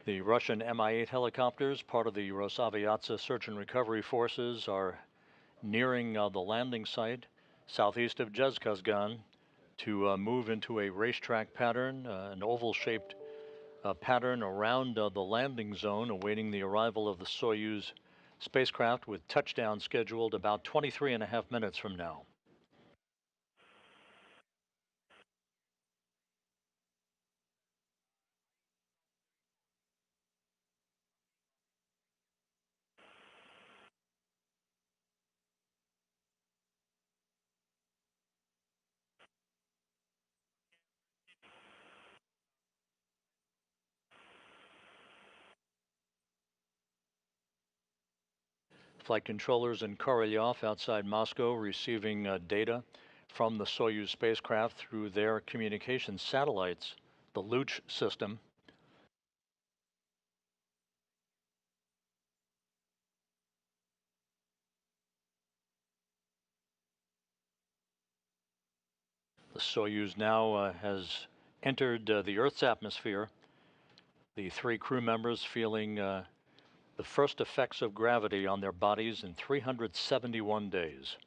The Russian Mi-8 helicopters, part of the Rosaviatsa search and recovery forces, are nearing the landing site southeast of Zhezkazgan to move into a racetrack pattern, an oval-shaped pattern around the landing zone, awaiting the arrival of the Soyuz spacecraft, with touchdown scheduled about 23 and a half minutes from now. Flight controllers in Korolyov outside Moscow receiving data from the Soyuz spacecraft through their communication satellites, the Luch system. The Soyuz now has entered the Earth's atmosphere. The 3 crew members feeling the first effects of gravity on their bodies in 371 days.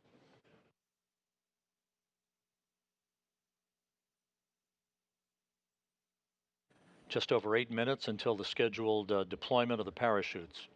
Just over 8 minutes until the scheduled deployment of the parachutes.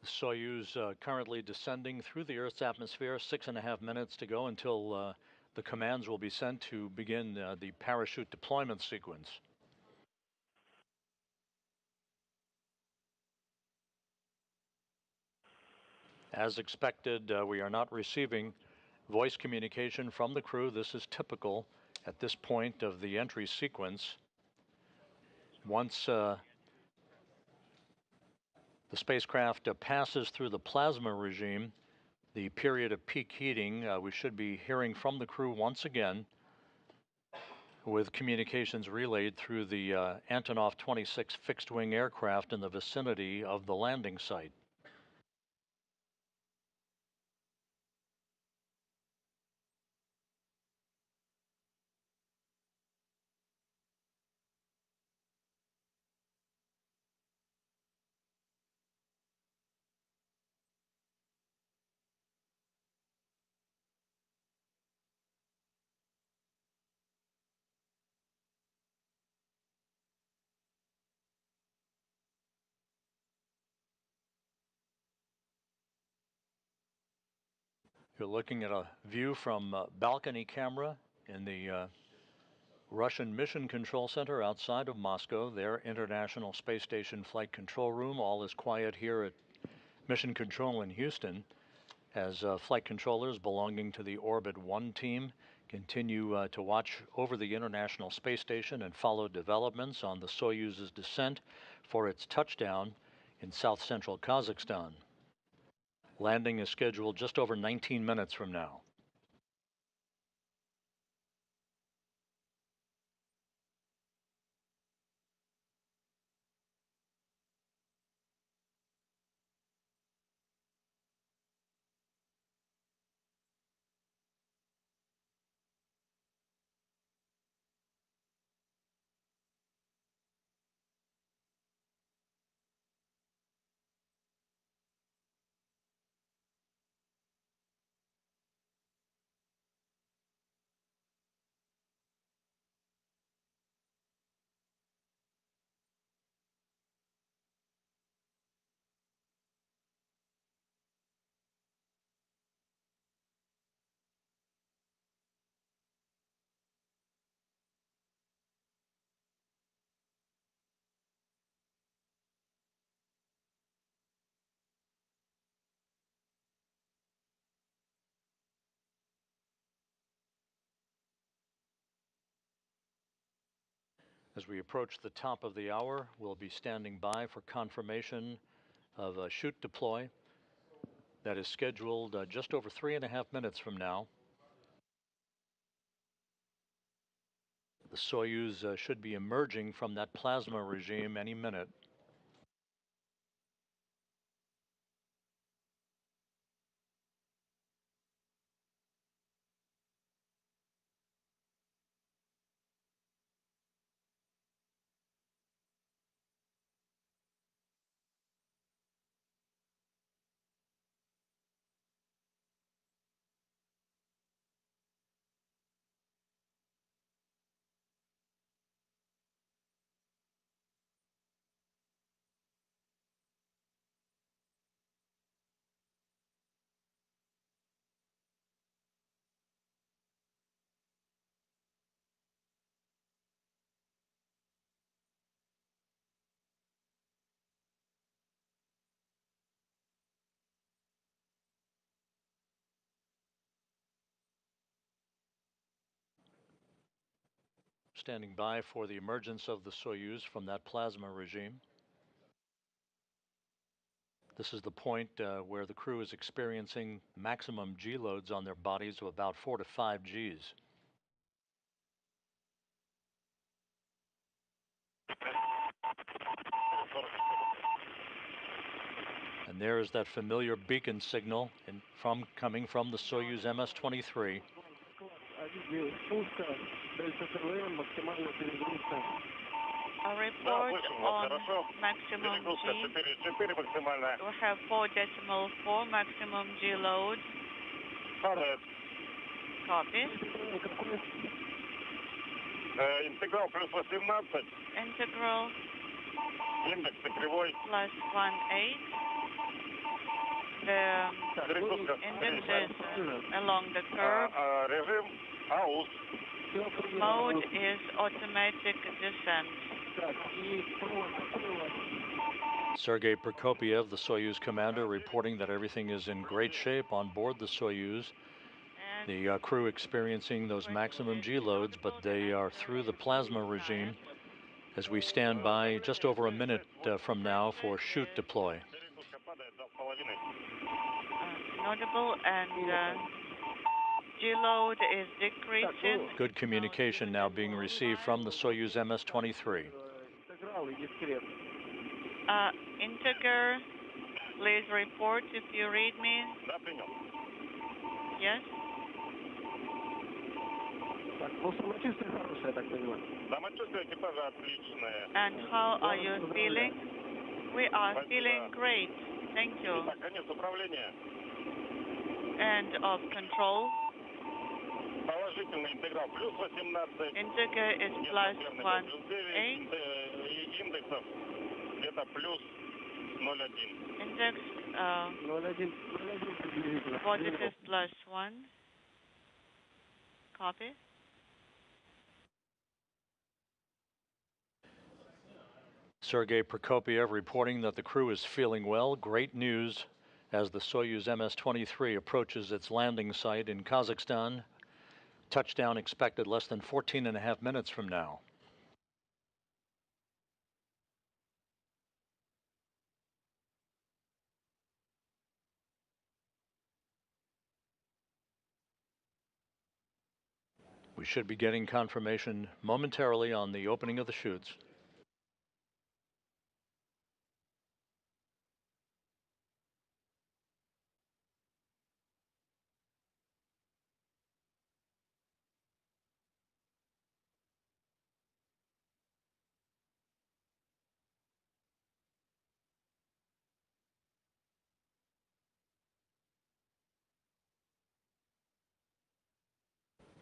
Soyuz currently descending through the Earth's atmosphere, 6.5 minutes to go until the commands will be sent to begin the parachute deployment sequence. As expected, we are not receiving voice communication from the crew. This is typical at this point of the entry sequence. Once the spacecraft passes through the plasma regime, the period of peak heating, we should be hearing from the crew once again, with communications relayed through the Antonov 26 fixed-wing aircraft in the vicinity of the landing site. You're looking at a view from a balcony camera in the Russian Mission Control Center outside of Moscow, their International Space Station Flight Control Room. All is quiet here at Mission Control in Houston as flight controllers belonging to the Orbit 1 team continue to watch over the International Space Station and follow developments on the Soyuz's descent for its touchdown in south-central Kazakhstan. Landing is scheduled just over 19 minutes from now. As we approach the top of the hour, we'll be standing by for confirmation of a chute deploy that is scheduled just over 3.5 minutes from now. The Soyuz should be emerging from that plasma regime any minute. Standing by for the emergence of the Soyuz from that plasma regime. This is the point where the crew is experiencing maximum G loads on their bodies of about 4 to 5 Gs. And there is that familiar beacon signal coming from the Soyuz MS-23. A report on maximum G. We have 4.4 maximum G load. Copy. Интеграл плюс 18. Integral Индекс кривой. plus 1.8. The index is along the curve. Режим АУС. Mode is automatic descent. Sergei Prokopiev, the Soyuz commander, reporting that everything is in great shape on board the Soyuz. The crew experiencing those maximum G loads, but they are through the plasma regime as we stand by just over a minute from now for chute deploy. Notable and G load is decreasing. Good communication now being received from the Soyuz MS-23. Integer, please report if you read me. Yes. And how are you feeling? We are feeling great. Thank you. End of control. Integer is plus 1.8. Index positive plus 1. Copy. Sergei Prokopiev reporting that the crew is feeling well. Great news as the Soyuz MS-23 approaches its landing site in Kazakhstan. Touchdown expected less than 14.5 minutes from now. We should be getting confirmation momentarily on the opening of the chutes.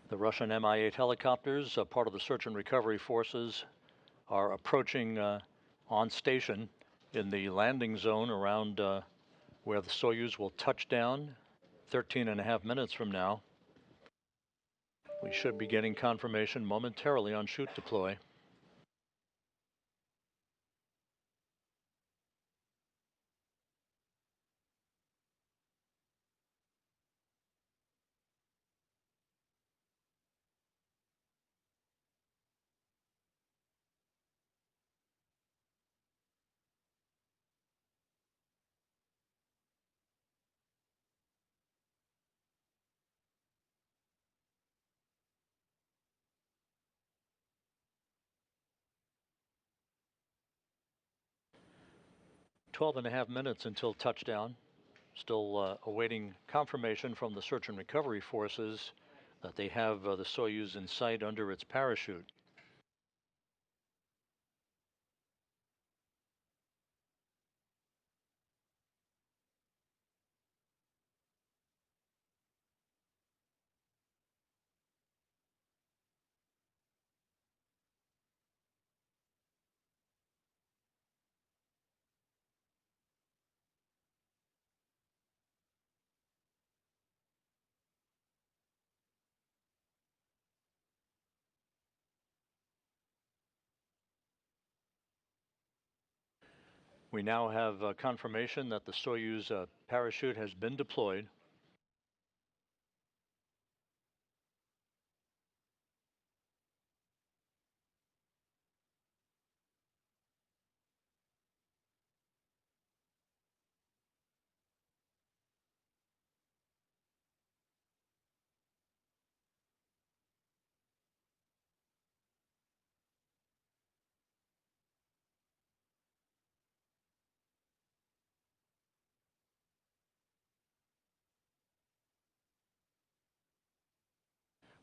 The Russian Mi-8 helicopters, part of the search and recovery forces, are approaching on station in the landing zone around where the Soyuz will touch down 13.5 minutes from now. We should be getting confirmation momentarily on chute deploy. 12.5 minutes until touchdown. Still awaiting confirmation from the search and recovery forces that they have the Soyuz in sight under its parachute. We now have confirmation that the Soyuz parachute has been deployed.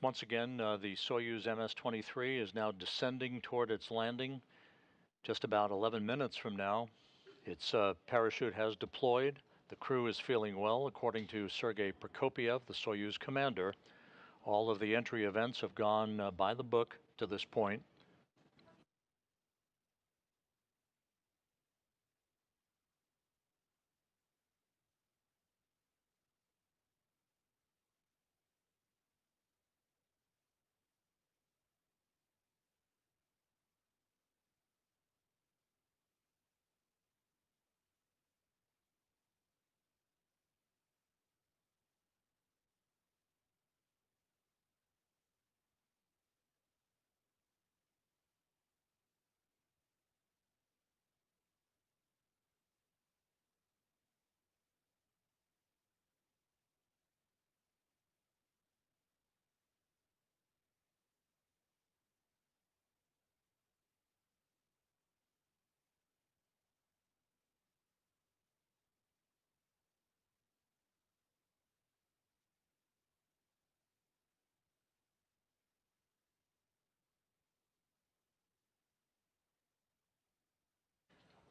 Once again, the Soyuz MS-23 is now descending toward its landing. Just about 11 minutes from now, its parachute has deployed. The crew is feeling well, according to Sergei Prokopyev, the Soyuz commander. All of the entry events have gone by the book to this point.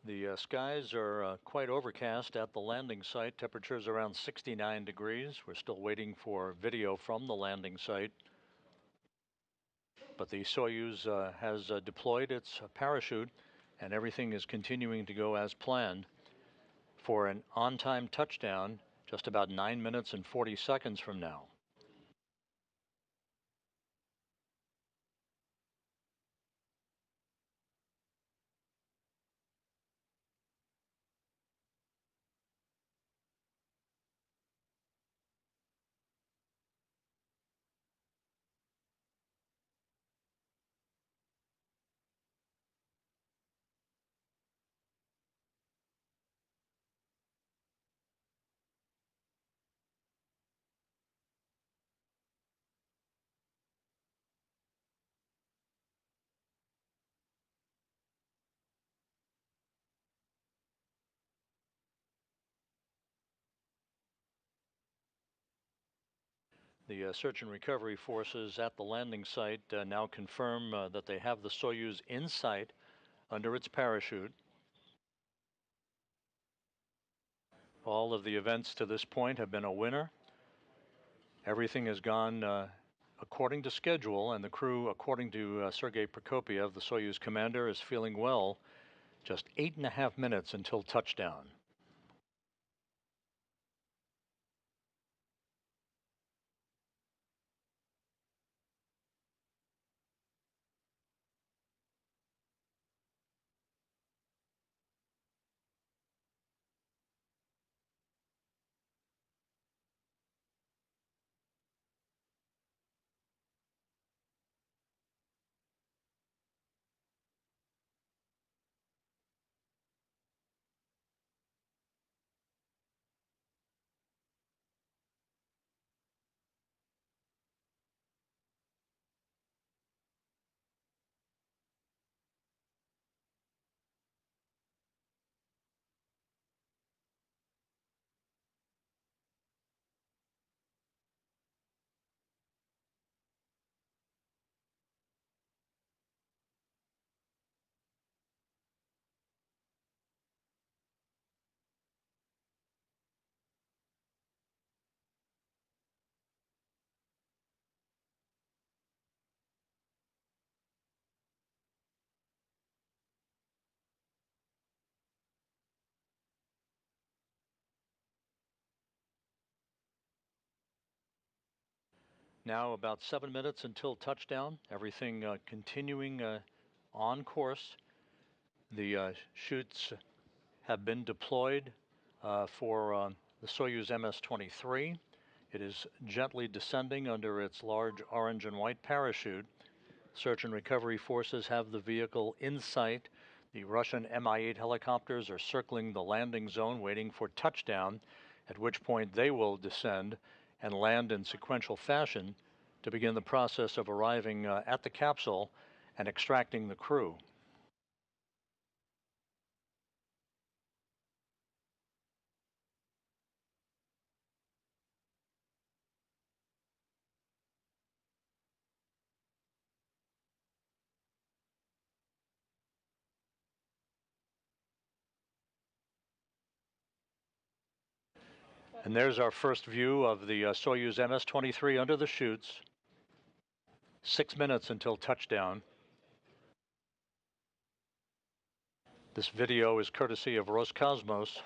The skies are quite overcast at the landing site. Temperatures around 69 degrees. We're still waiting for video from the landing site. But the Soyuz has deployed its parachute, and everything is continuing to go as planned for an on-time touchdown just about 9 minutes and 40 seconds from now. The search and recovery forces at the landing site now confirm that they have the Soyuz in sight under its parachute. All of the events to this point have been a winner. Everything has gone according to schedule, and the crew, according to Sergei Prokopyev, the Soyuz commander, is feeling well. Just 8.5 minutes until touchdown. Now about 7 minutes until touchdown. Everything continuing on course. The chutes have been deployed for the Soyuz MS-23. It is gently descending under its large orange and white parachute. Search and recovery forces have the vehicle in sight. The Russian Mi-8 helicopters are circling the landing zone waiting for touchdown, at which point they will descend and land in sequential fashion to begin the process of arriving at the capsule and extracting the crew. And there's our first view of the Soyuz MS-23 under the chutes. 6 minutes until touchdown. This video is courtesy of Roscosmos.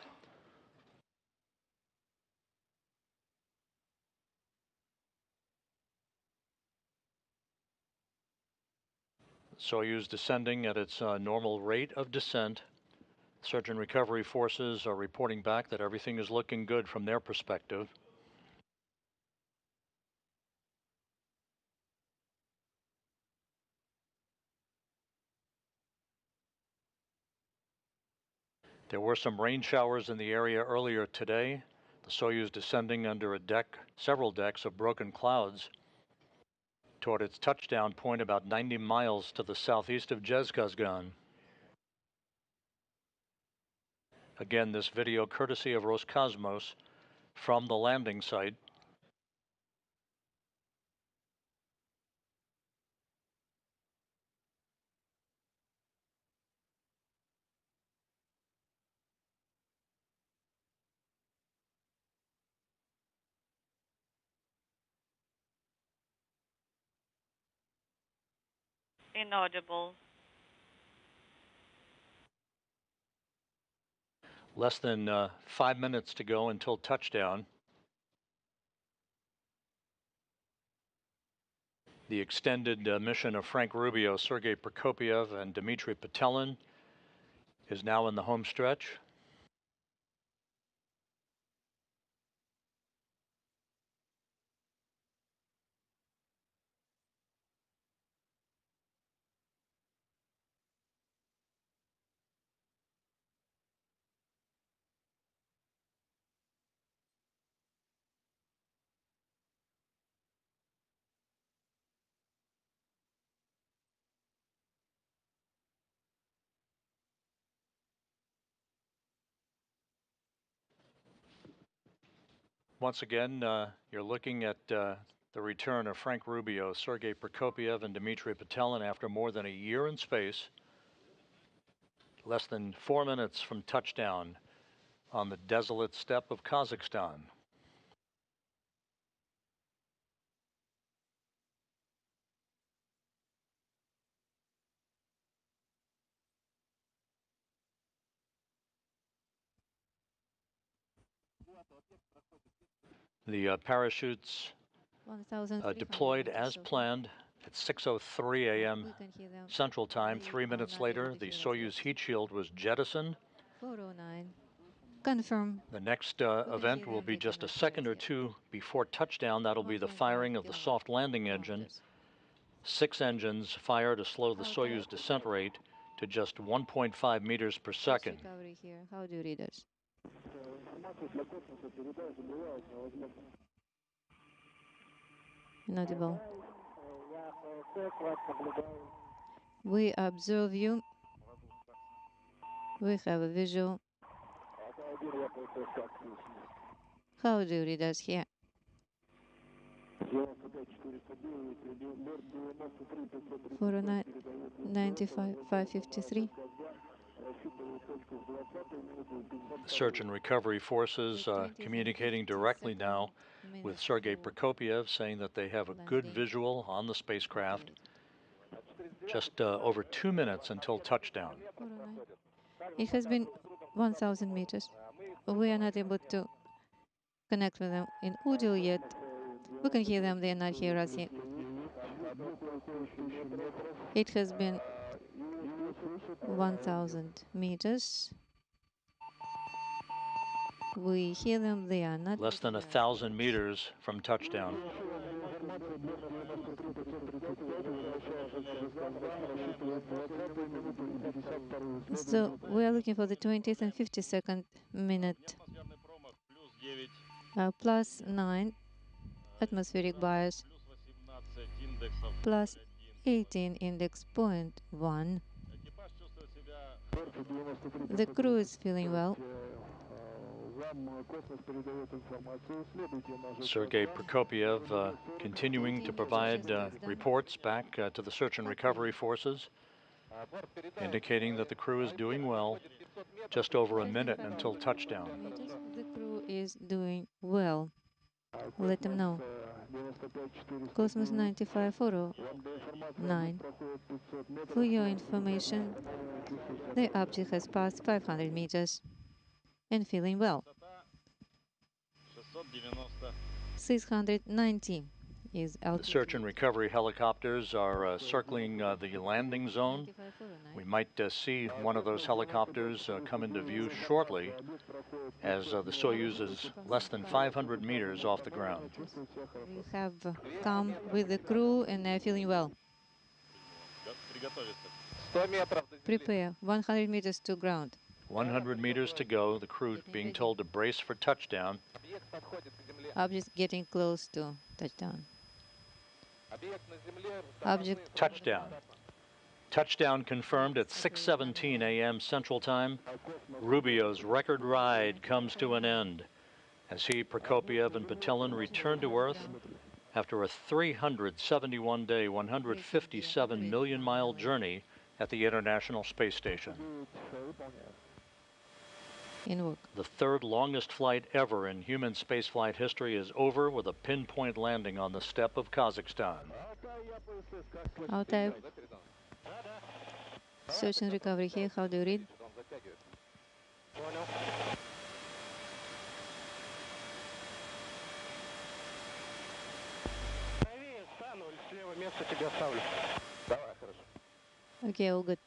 Soyuz descending at its normal rate of descent. Search and recovery forces are reporting back that everything is looking good from their perspective. There were some rain showers in the area earlier today. The Soyuz descending under several decks of broken clouds toward its touchdown point about 90 miles to the southeast of Zhezkazgan. Again, this video courtesy of Roscosmos from the landing site. Inaudible. Less than 5 minutes to go until touchdown. The extended mission of Frank Rubio, Sergei Prokopyev, and Dmitry Petelin is now in the home stretch. Once again, you're looking at the return of Frank Rubio, Sergei Prokopyev, and Dmitry Petelin after more than a year in space. Less than 4 minutes from touchdown on the desolate steppe of Kazakhstan. The parachutes deployed as planned at 6:03 a.m. Central Time. 3 minutes later, the Soyuz heat shield was jettisoned. 409. Confirm. The next event will be just a second or two before touchdown. That'll be the firing of the soft landing engine. 6 engines fire to slow the Soyuz descent rate to just 1.5 meters per second. Recovery here. How do you read it? Inaudible. We observe you. We have a visual. How do you read us here? 409, 95, 553. Search and recovery forces communicating directly now with Sergei Prokopyev, saying that they have a good visual on the spacecraft. Just over 2 minutes until touchdown. 409. It has been 1,000 meters. We are not able to connect with them in audio yet. We can hear them, they're not hear us yet. It has been 1,000 meters. We hear them, they are not. Less than 1,000 meters from touchdown. So we are looking for the 20th and 52nd minute. Plus 9 atmospheric bias, plus 18 index point 1. The crew is feeling well. Sergei Prokopiev continuing to provide reports back to the search and recovery forces, indicating that the crew is doing well. Just over a minute until touchdown. The crew is doing well. Let them know. Cosmos 9549. For your information, the object has passed 500 meters and feeling well. 690 is The altitude. search and recovery helicopters are circling the landing zone. We might see one of those helicopters come into view shortly as the Soyuz is less than 500 meters off the ground. We have come with the crew and they're feeling well. Prepare 100 meters to ground. 100 meters to go, the crew being told to brace for touchdown. Object getting close to touchdown. Object touchdown. Touchdown confirmed at 6:17 a.m. Central Time. Rubio's record ride comes to an end as he, Prokopiev, and Patelin return to Earth after a 371-day, 157 million-mile journey at the International Space Station. The third longest flight ever in human spaceflight history is over with a pinpoint landing on the steppe of Kazakhstan. Altai. Search and recovery here, how do you read? Okay, all good.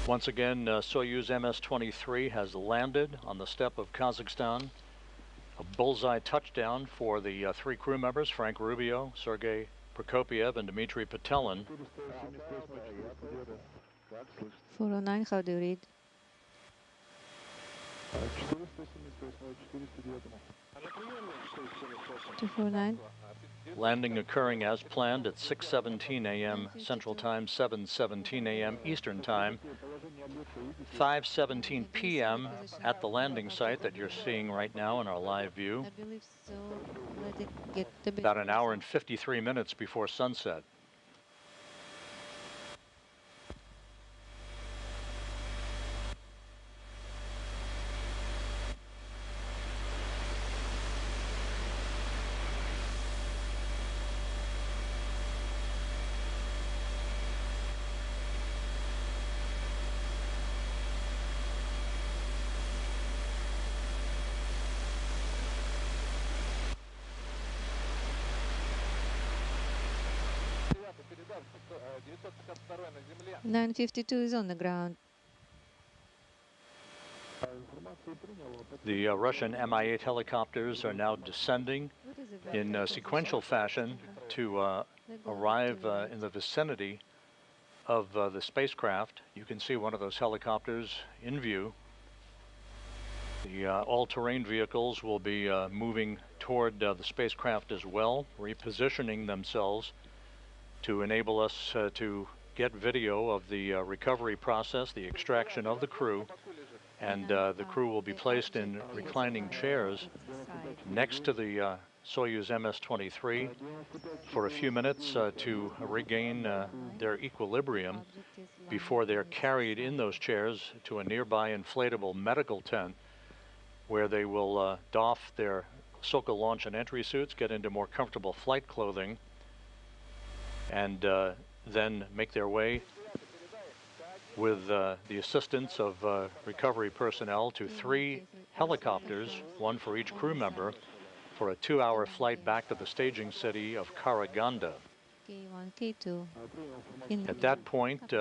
Once again, Soyuz MS-23 has landed on the steppe of Kazakhstan. A bullseye touchdown for the three crew members, Frank Rubio, Sergei Prokopiev, and Dmitry Patelin. 409, how do you read? $249. Landing occurring as planned at 6:17 a.m. Central Time, 7:17 a.m. Eastern Time, 5:17 p.m. at the landing site that you're seeing right now in our live view. I believe so. Let it get a bit About an hour and 53 minutes before sunset. $952 is on the ground. The Russian Mi-8 helicopters are now descending in sequential fashion to arrive in the vicinity of the spacecraft. You can see one of those helicopters in view. The all-terrain vehicles will be moving toward the spacecraft as well, repositioning themselves to enable us to get video of the recovery process, the extraction of the crew, and the crew will be placed in reclining chairs next to the Soyuz MS-23 for a few minutes to regain their equilibrium before they're carried in those chairs to a nearby inflatable medical tent where they will doff their Sokol launch and entry suits, get into more comfortable flight clothing, and then make their way with the assistance of recovery personnel to 3 helicopters, one for each crew member, for a 2-hour flight back to the staging city of Karaganda. K1, K2. At that point,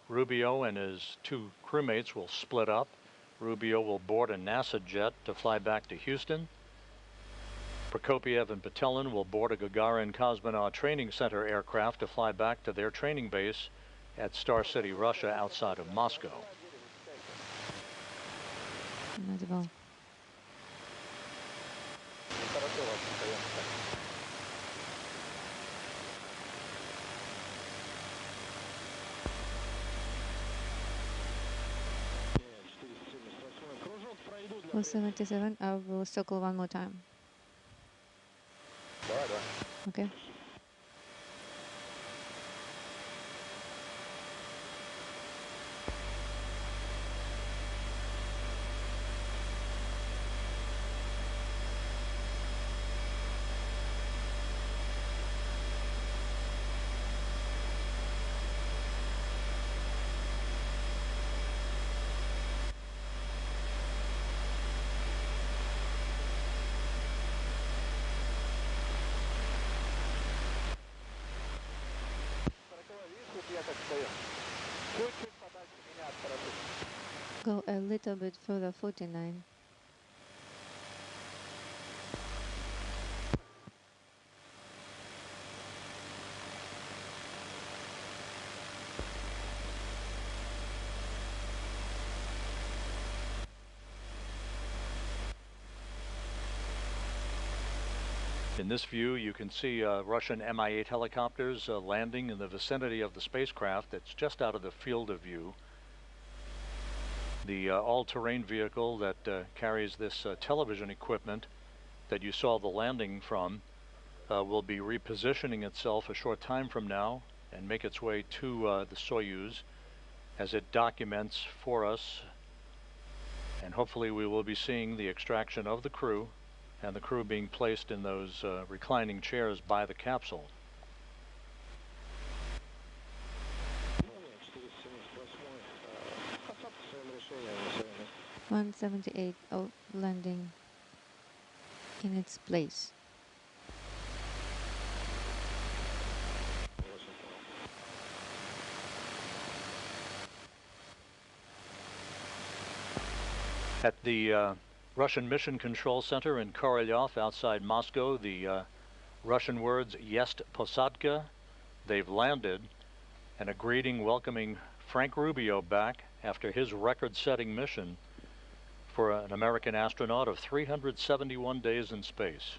Rubio and his 2 crewmates will split up. Rubio will board a NASA jet to fly back to Houston. Prokopiev and Patelin will board a Gagarin Cosmonaut Training Center aircraft to fly back to their training base at Star City, Russia, outside of Moscow. Another 477, I will circle one more time. Okay. Go a little bit further, 49. In this view, you can see Russian Mi-8 helicopters landing in the vicinity of the spacecraft that's just out of the field of view. The all-terrain vehicle that carries this television equipment that you saw the landing from will be repositioning itself a short time from now and make its way to the Soyuz as it documents for us, and hopefully we will be seeing the extraction of the crew and the crew being placed in those reclining chairs by the capsule. $178 landing in its place. At the Russian Mission Control Center in Korolyov outside Moscow, the Russian words "Jest Posadka," they've landed, and a greeting welcoming Frank Rubio back after his record-setting mission for an American astronaut of 371 days in space.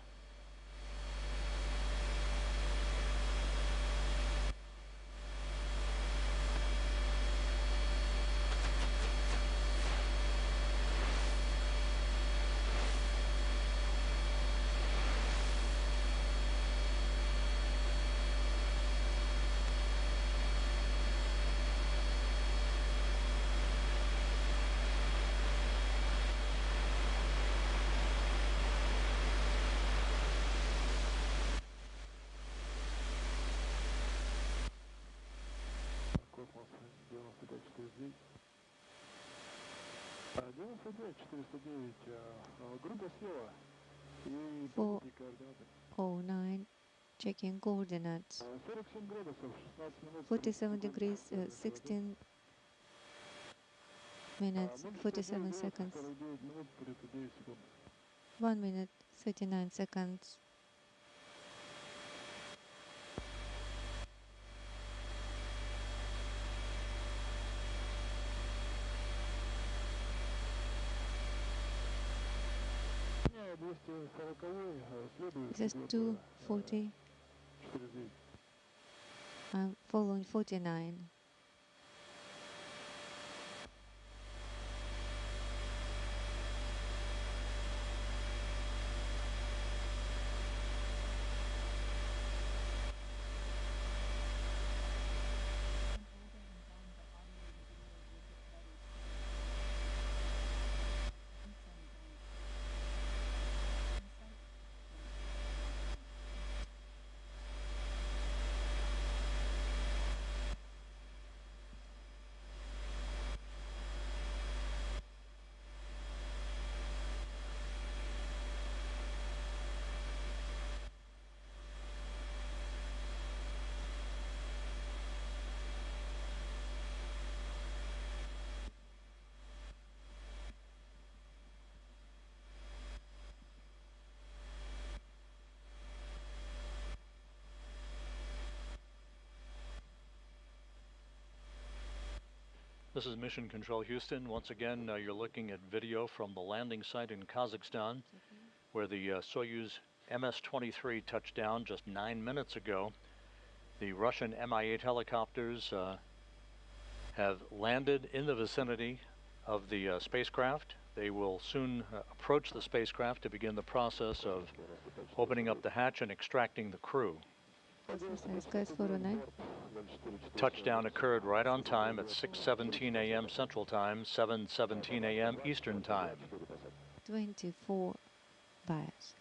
Four 09, checking coordinates. 47 degrees, 16 minutes, 47 seconds. 1 minute, 39 seconds. This is 240. I'm following 49. This is Mission Control Houston. Once again, you're looking at video from the landing site in Kazakhstan, where the Soyuz MS-23 touched down just 9 minutes ago. The Russian Mi-8 helicopters have landed in the vicinity of the spacecraft. They will soon approach the spacecraft to begin the process of opening up the hatch and extracting the crew. Touchdown occurred right on time at 6:17 a.m. Central Time, 7:17 a.m. Eastern Time. 24 bias.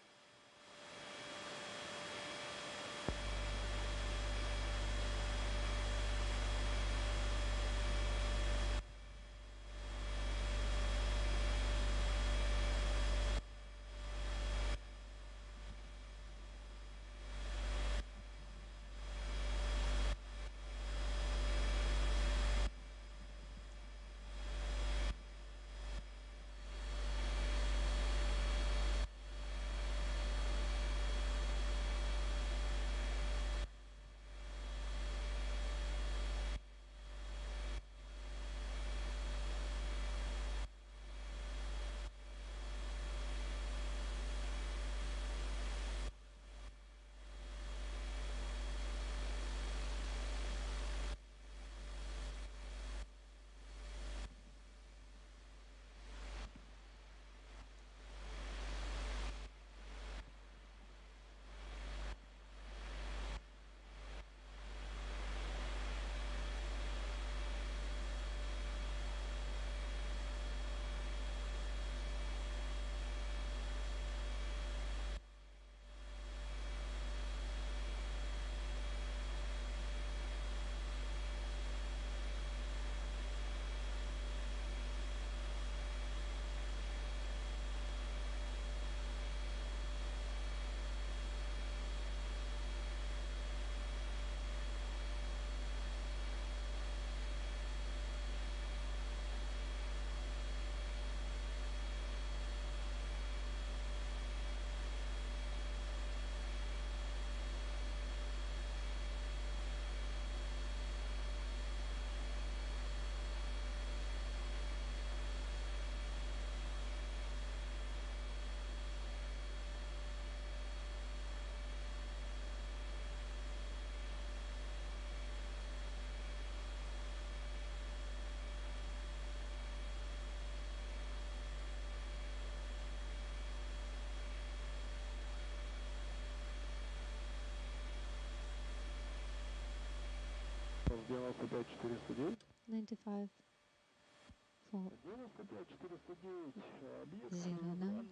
$95,409. 95 4 09.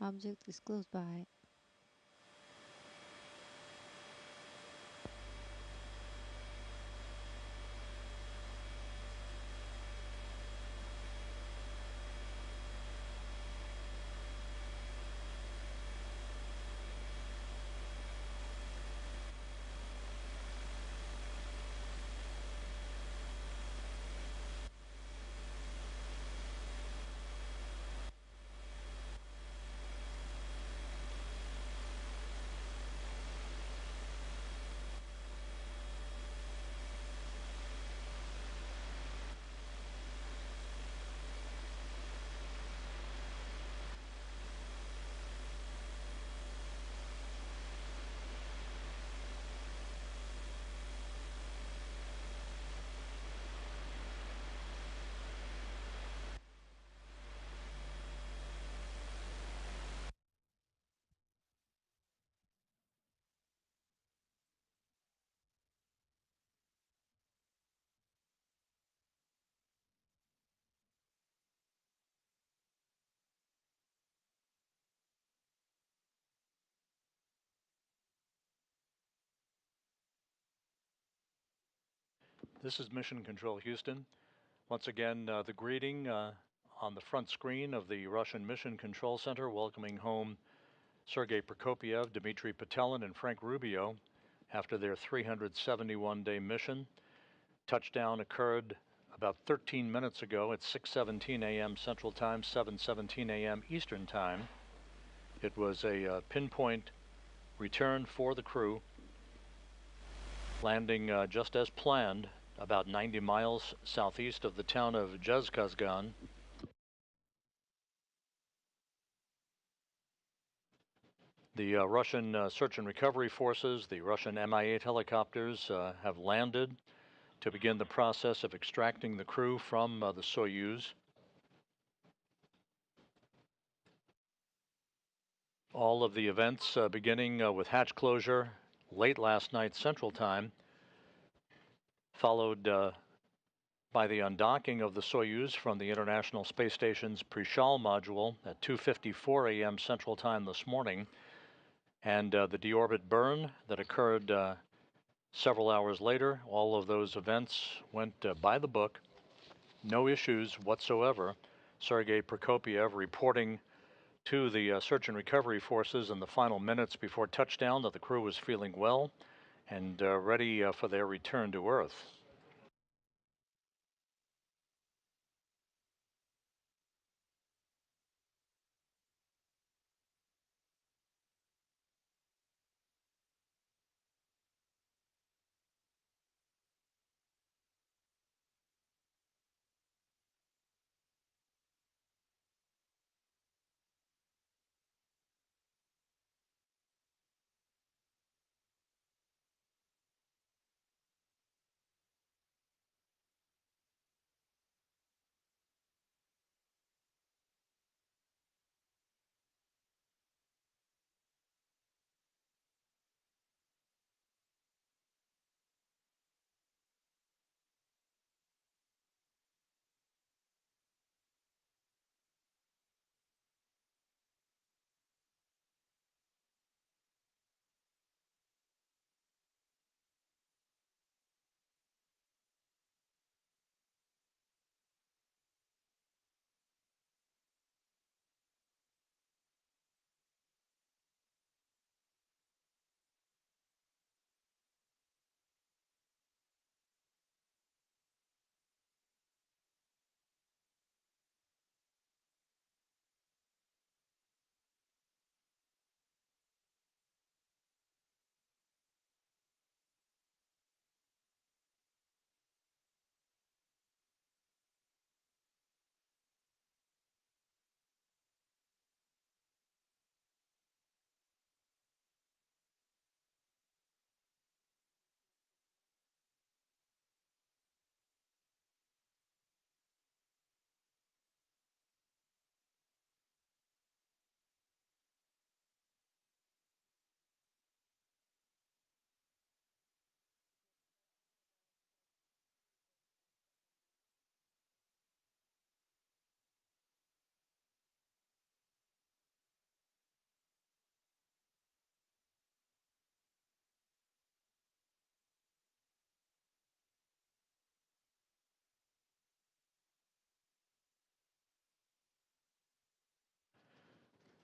Object is close by. This is Mission Control Houston. Once again, the greeting on the front screen of the Russian Mission Control Center, welcoming home Sergei Prokopiev, Dmitry Petelin, and Frank Rubio after their 371-day mission. Touchdown occurred about 13 minutes ago at 6:17 a.m. Central Time, 7:17 a.m. Eastern Time. It was a pinpoint return for the crew. landing just as planned, about 90 miles southeast of the town of Jezkazgan. The Russian search and recovery forces, the Russian Mi-8 helicopters, have landed to begin the process of extracting the crew from the Soyuz. All of the events beginning with hatch closure late last night Central Time, followed by the undocking of the Soyuz from the International Space Station's Prishal module at 2:54 a.m. Central Time this morning, and the deorbit burn that occurred several hours later. All of those events went by the book. No issues whatsoever. Sergei Prokopyev reporting to the search and recovery forces in the final minutes before touchdown that the crew was feeling well and ready for their return to Earth.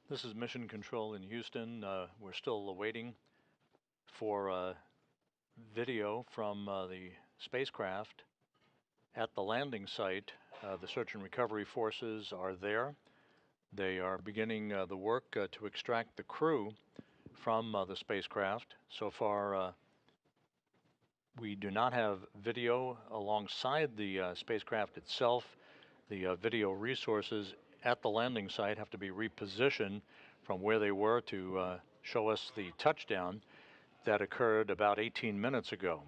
This is Mission Control in Houston. We're still awaiting for video from the spacecraft at the landing site. The search and recovery forces are there. They are beginning the work to extract the crew from the spacecraft. So far, we do not have video alongside the spacecraft itself. The video resources at the landing site have to be repositioned from where they were to show us the touchdown that occurred about 18 minutes ago.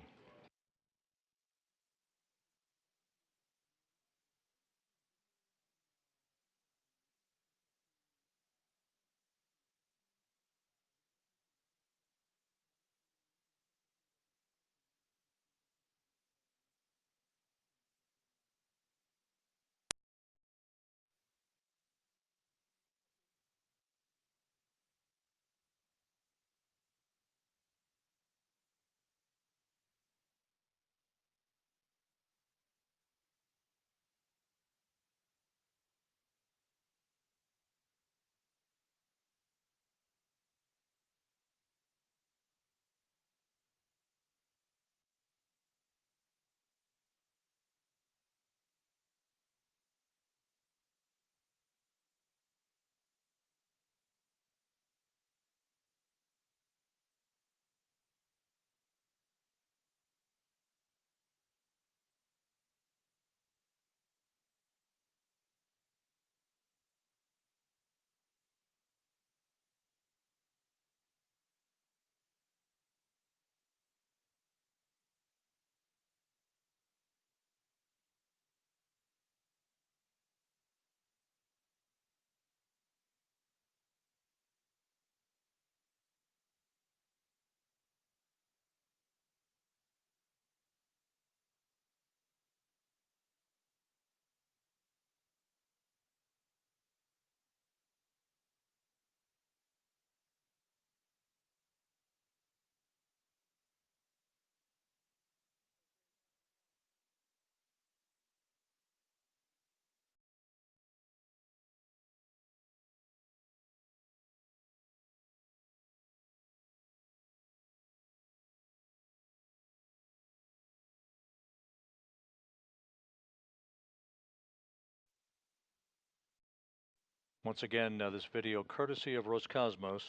Once again, this video courtesy of Roscosmos.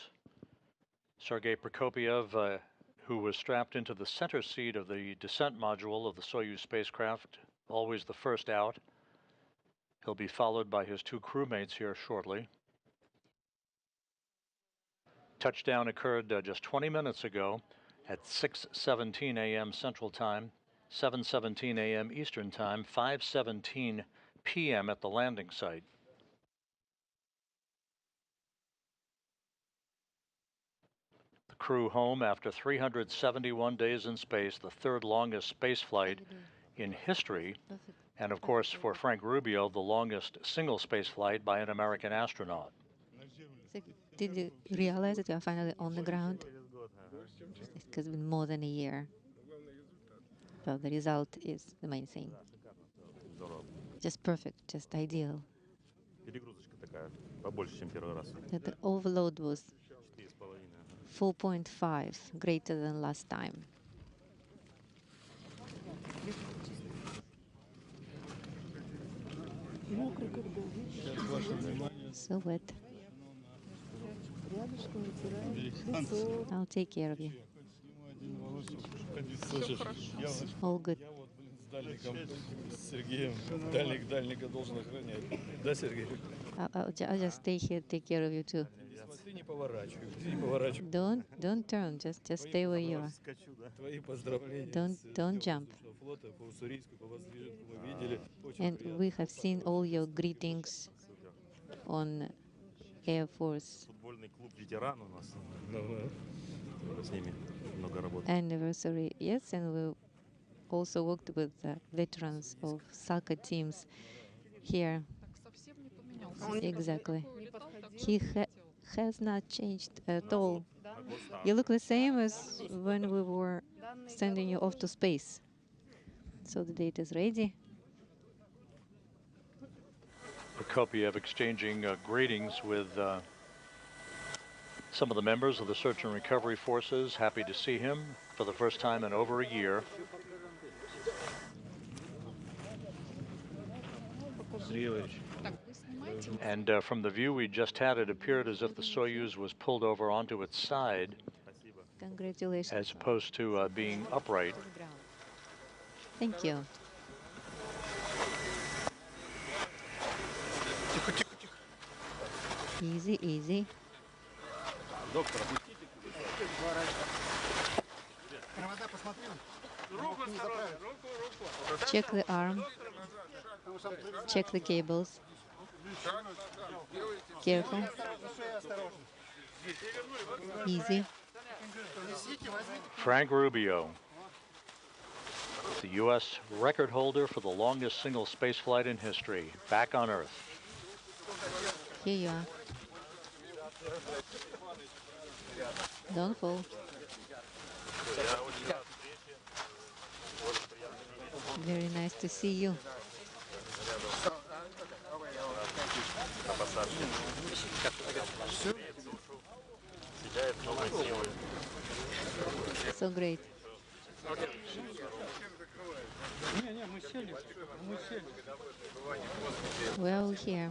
Sergei Prokopyev, who was strapped into the center seat of the descent module of the Soyuz spacecraft, always the first out. He'll be followed by his two crewmates here shortly. Touchdown occurred just 20 minutes ago at 6:17 a.m. Central Time, 7:17 a.m. Eastern Time, 5:17 p.m. at the landing site. The crew home after 371 days in space, the third longest space flight in history, and of course for Frank Rubio, the longest single space flight by an American astronaut. Did you realize that you are finally on the ground? It has been more than a year. Well, the result is the main thing. Just perfect, just ideal. The overload was 4.5, greater than last time. So wet. I'll take care of you. All good. I'll just stay here, take care of you too. Don't turn, just stay where you are. Don't jump. And we have seen all your greetings on Air Force anniversary. Yes, and we also worked with veterans of soccer teams here. Exactly. He has not changed at all. You look the same as when we were sending you off to space. So the date is ready. Prokopyev exchanging greetings with some of the members of the search and recovery forces. Happy to see him for the first time in over a year. And from the view we just had, it appeared as if the Soyuz was pulled over onto its side, Congratulations. as opposed to being upright. Thank you. Easy, easy. Check the arm. Check the cables. Careful. Easy. Frank Rubio, the U.S. record holder for the longest single space flight in history, back on Earth. Here you are. Don't fall. Very nice to see you. So great. We're all here.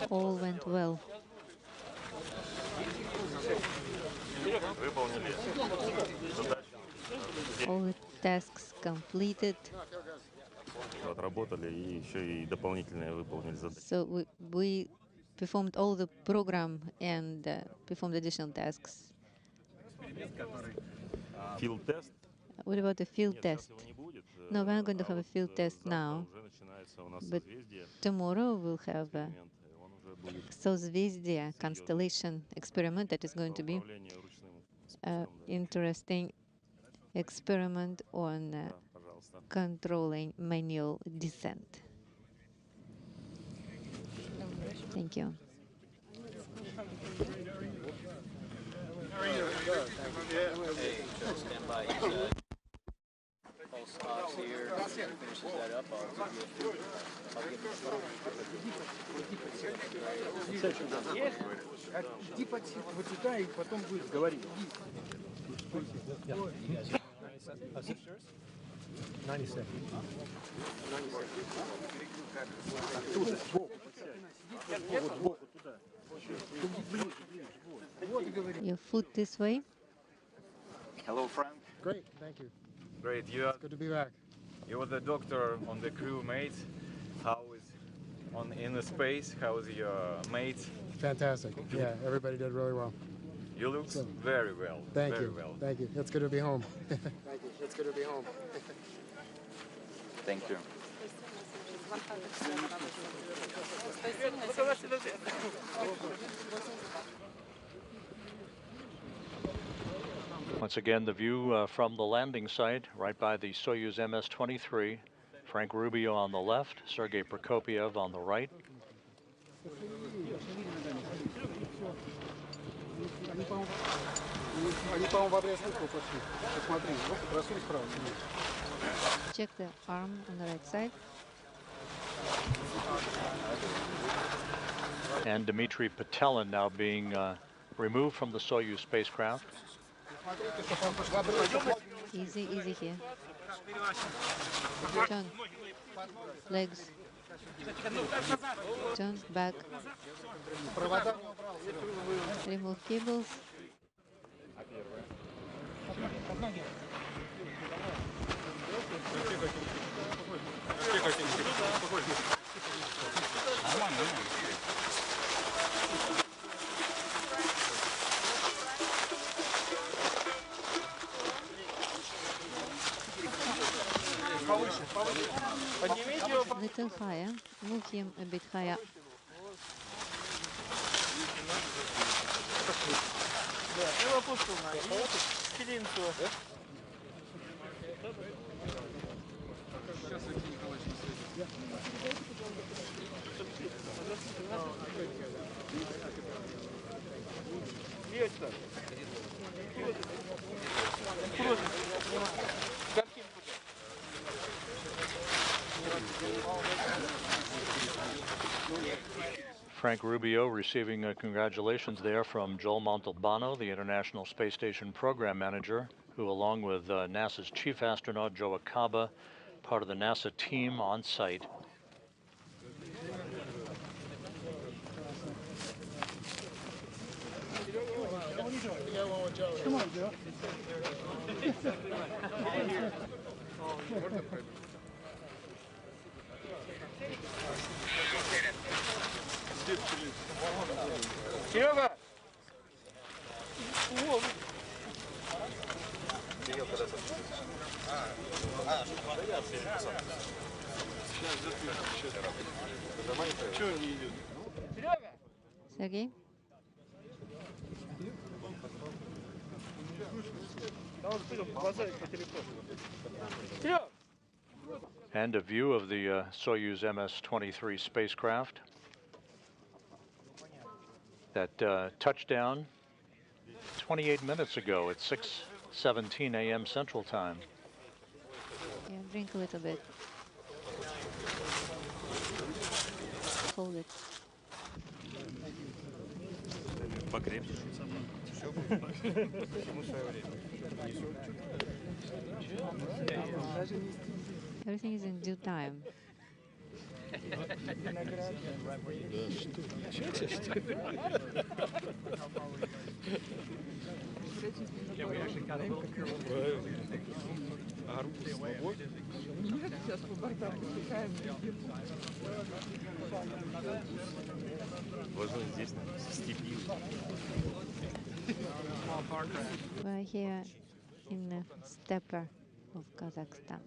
All went well. All the tasks completed. So we performed all the program and performed additional tasks. Field test? What about the field test? No, we're not going to have a field test now, but tomorrow we'll have a Созвездие constellation experiment that is going to be an interesting experiment on controlling manual descent. Thank you. Stand by. Pulse stops here. Finishes that up. I'll give you Иди вот сюда и потом будешь говорить. Yeah. You guys 96. Your foot this way. Hello, Frank. Great, thank you. Great. It's good to be back. You're the doctor on the crew, mate. How is in the space? How is your mate? Fantastic. Yeah, everybody did really well. You look very well. Thank very you. well. Thank you. It's good to be home. Thank you. It's good to be home. Thank you. Once again, the view from the landing site, right by the Soyuz MS-23. Frank Rubio on the left, Sergei Prokopiev on the right. Check the arm on the right side. And Dmitry Petelin now being removed from the Soyuz spacecraft. Easy, easy here. Turn. Legs. Turn back. Remove cables. Little higher. Move him a bit higher. Frank Rubio receiving congratulations there from Joel Montalbano, the International Space Station Program Manager, who along with NASA's Chief Astronaut Joe Acaba, part of the NASA team on site. Come on, Joe. Серега! Sergey? And a view of the Soyuz MS-23 spacecraft that touched down 28 minutes ago at 6:17 a.m. Central Time. Yeah, drink a little bit. Hold it. Everything is in due time. Yeah, we actually got a little careful. We're here in the steppe of Kazakhstan.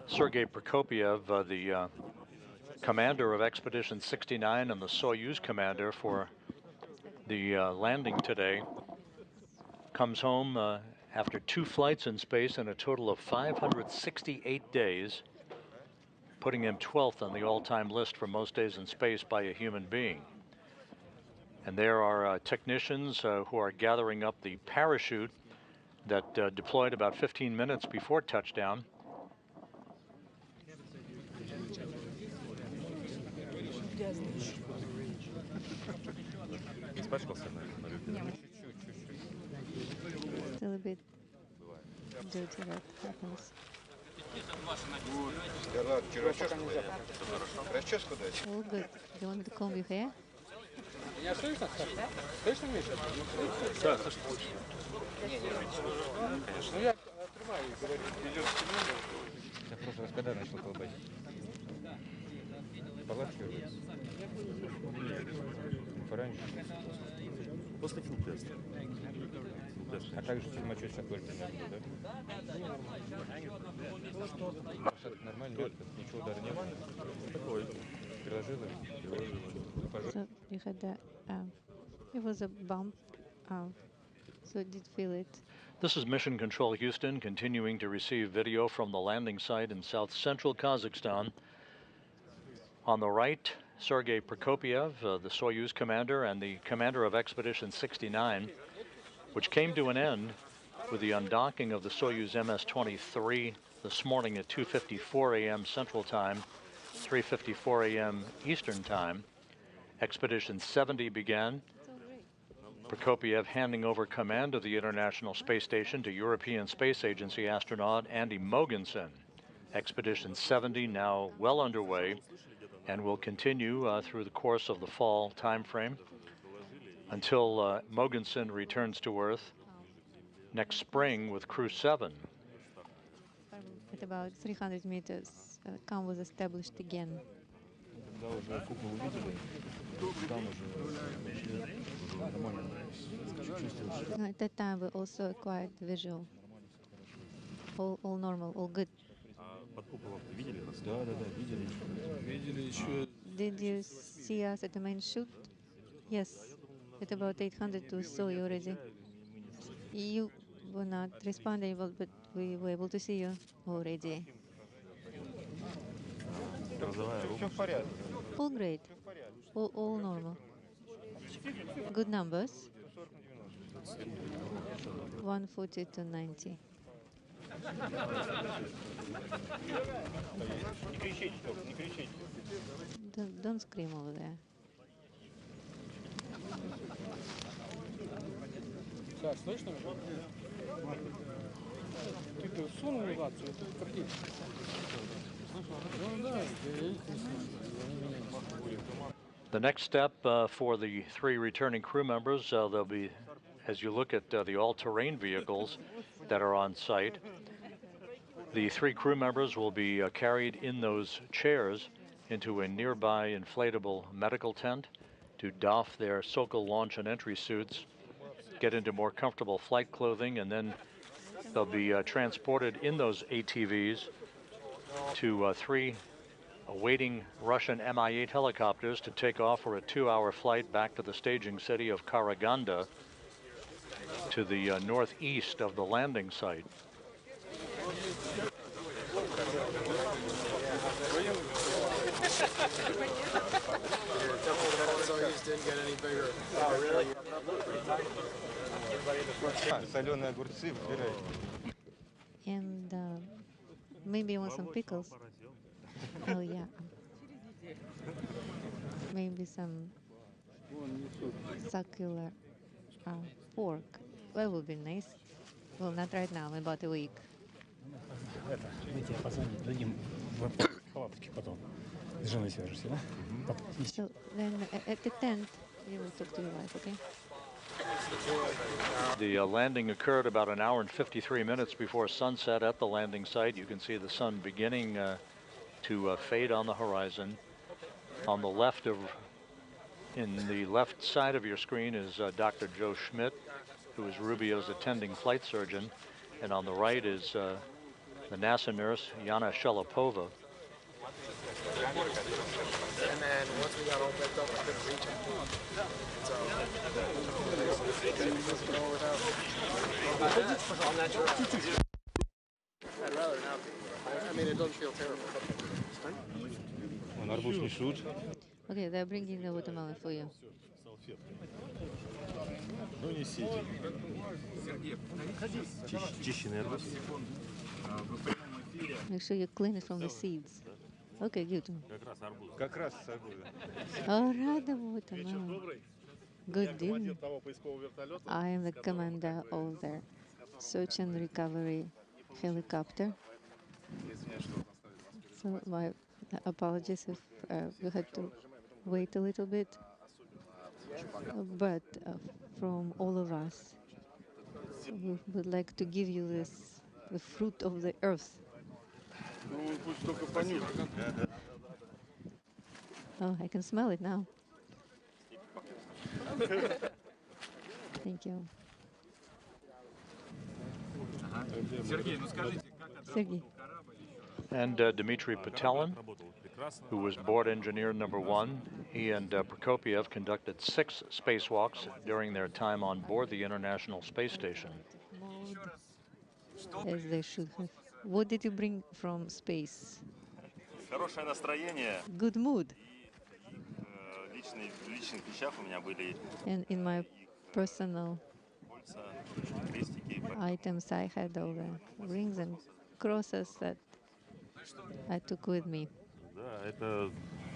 Sergei Prokopiev, the commander of Expedition 69 and the Soyuz commander for the landing today, comes home after 2 flights in space and a total of 568 days, putting him 12th on the all-time list for most days in space by a human being. And there are technicians who are gathering up the parachute that deployed about 15 minutes before touchdown. bit dirty that happens. All good. Do you want me to comb your hair? Меня слышно? Слышно, Миша? Да, слышно. Ну я отрываю, говорю, идет стеной. Я просто когда начал колбасить. Поворачивается. Пораньше. После филтеста. А также термочет сейчас только надо, да? Нормально, нет, ничего удара не было. Такой. Приложила. So you had that. It was a bump. So did you feel it? This is Mission Control Houston, continuing to receive video from the landing site in south central Kazakhstan. On the right, Sergei Prokopiev, the Soyuz commander and the commander of Expedition 69, which came to an end with the undocking of the Soyuz MS-23 this morning at 2:54 a.m. Central Time, 3:54 a.m. Eastern Time. Expedition 70 began. Prokopiev handing over command of the International Space Station to European Space Agency astronaut Andy Mogensen. Expedition 70 now well underway and will continue through the course of the fall time frame until Mogensen returns to Earth next spring with Crew 7. At about 300 meters, CAM was established again. At that time, we also acquired visual. All normal, all good. Did you see us at the main chute? Yes, at about 800 we saw you already. You were not responding well, but we were able to see you already. All great, all normal. Good numbers. 140 to 90. Don't scream over there. Да, слышно уже? Ты сунул рацию, тут крути. Ну да, я их не слышу. The next step for the three returning crew members, they'll be, as you look at the all-terrain vehicles that are on site, the three crew members will be carried in those chairs into a nearby inflatable medical tent to doff their Sokol launch and entry suits, get into more comfortable flight clothing, and then they'll be transported in those ATVs to three awaiting Russian Mi-8 helicopters to take off for a 2-hour flight back to the staging city of Karaganda to the northeast of the landing site. Soyuz didn't get any bigger. Oh, really? Соленые огурцы выбирай. And maybe you want some pickles. Oh yeah. Maybe some succulent pork. That would be nice. Well, not right now, in about a week. So then at the tent, you will talk to your wife, okay? The landing occurred about an hour and 53 minutes before sunset at the landing site. You can see the sun beginning to fade on the horizon. On the left in the left side of your screen is Dr. Joe Schmidt, who is Rubio's attending flight surgeon, and on the right is the NASA nurse Yana Shelopova. And then once we got all picked up, I couldn't reach him. So, on that drive. I'd rather not be. I mean, it doesn't feel terrible. Okay, they're bringing the watermelon for you. Make sure you clean it from the seeds. Okay, good. Oh, rada watermelon. Good deal. I am the commander of the search and recovery helicopter. So my apologies if we had to wait a little bit. But from all of us, we would like to give you this, the fruit of the earth. Oh, I can smell it now. Thank you. Sergey. And Dmitry Patelin, who was board engineer number 1. He and Prokopiev conducted 6 spacewalks during their time on board the International Space Station. As they should have. What did you bring from space? Хорошее настроение. Good mood. В личных вещах у меня были And in my personal items, I had all the rings and crosses that I took with me. Да, это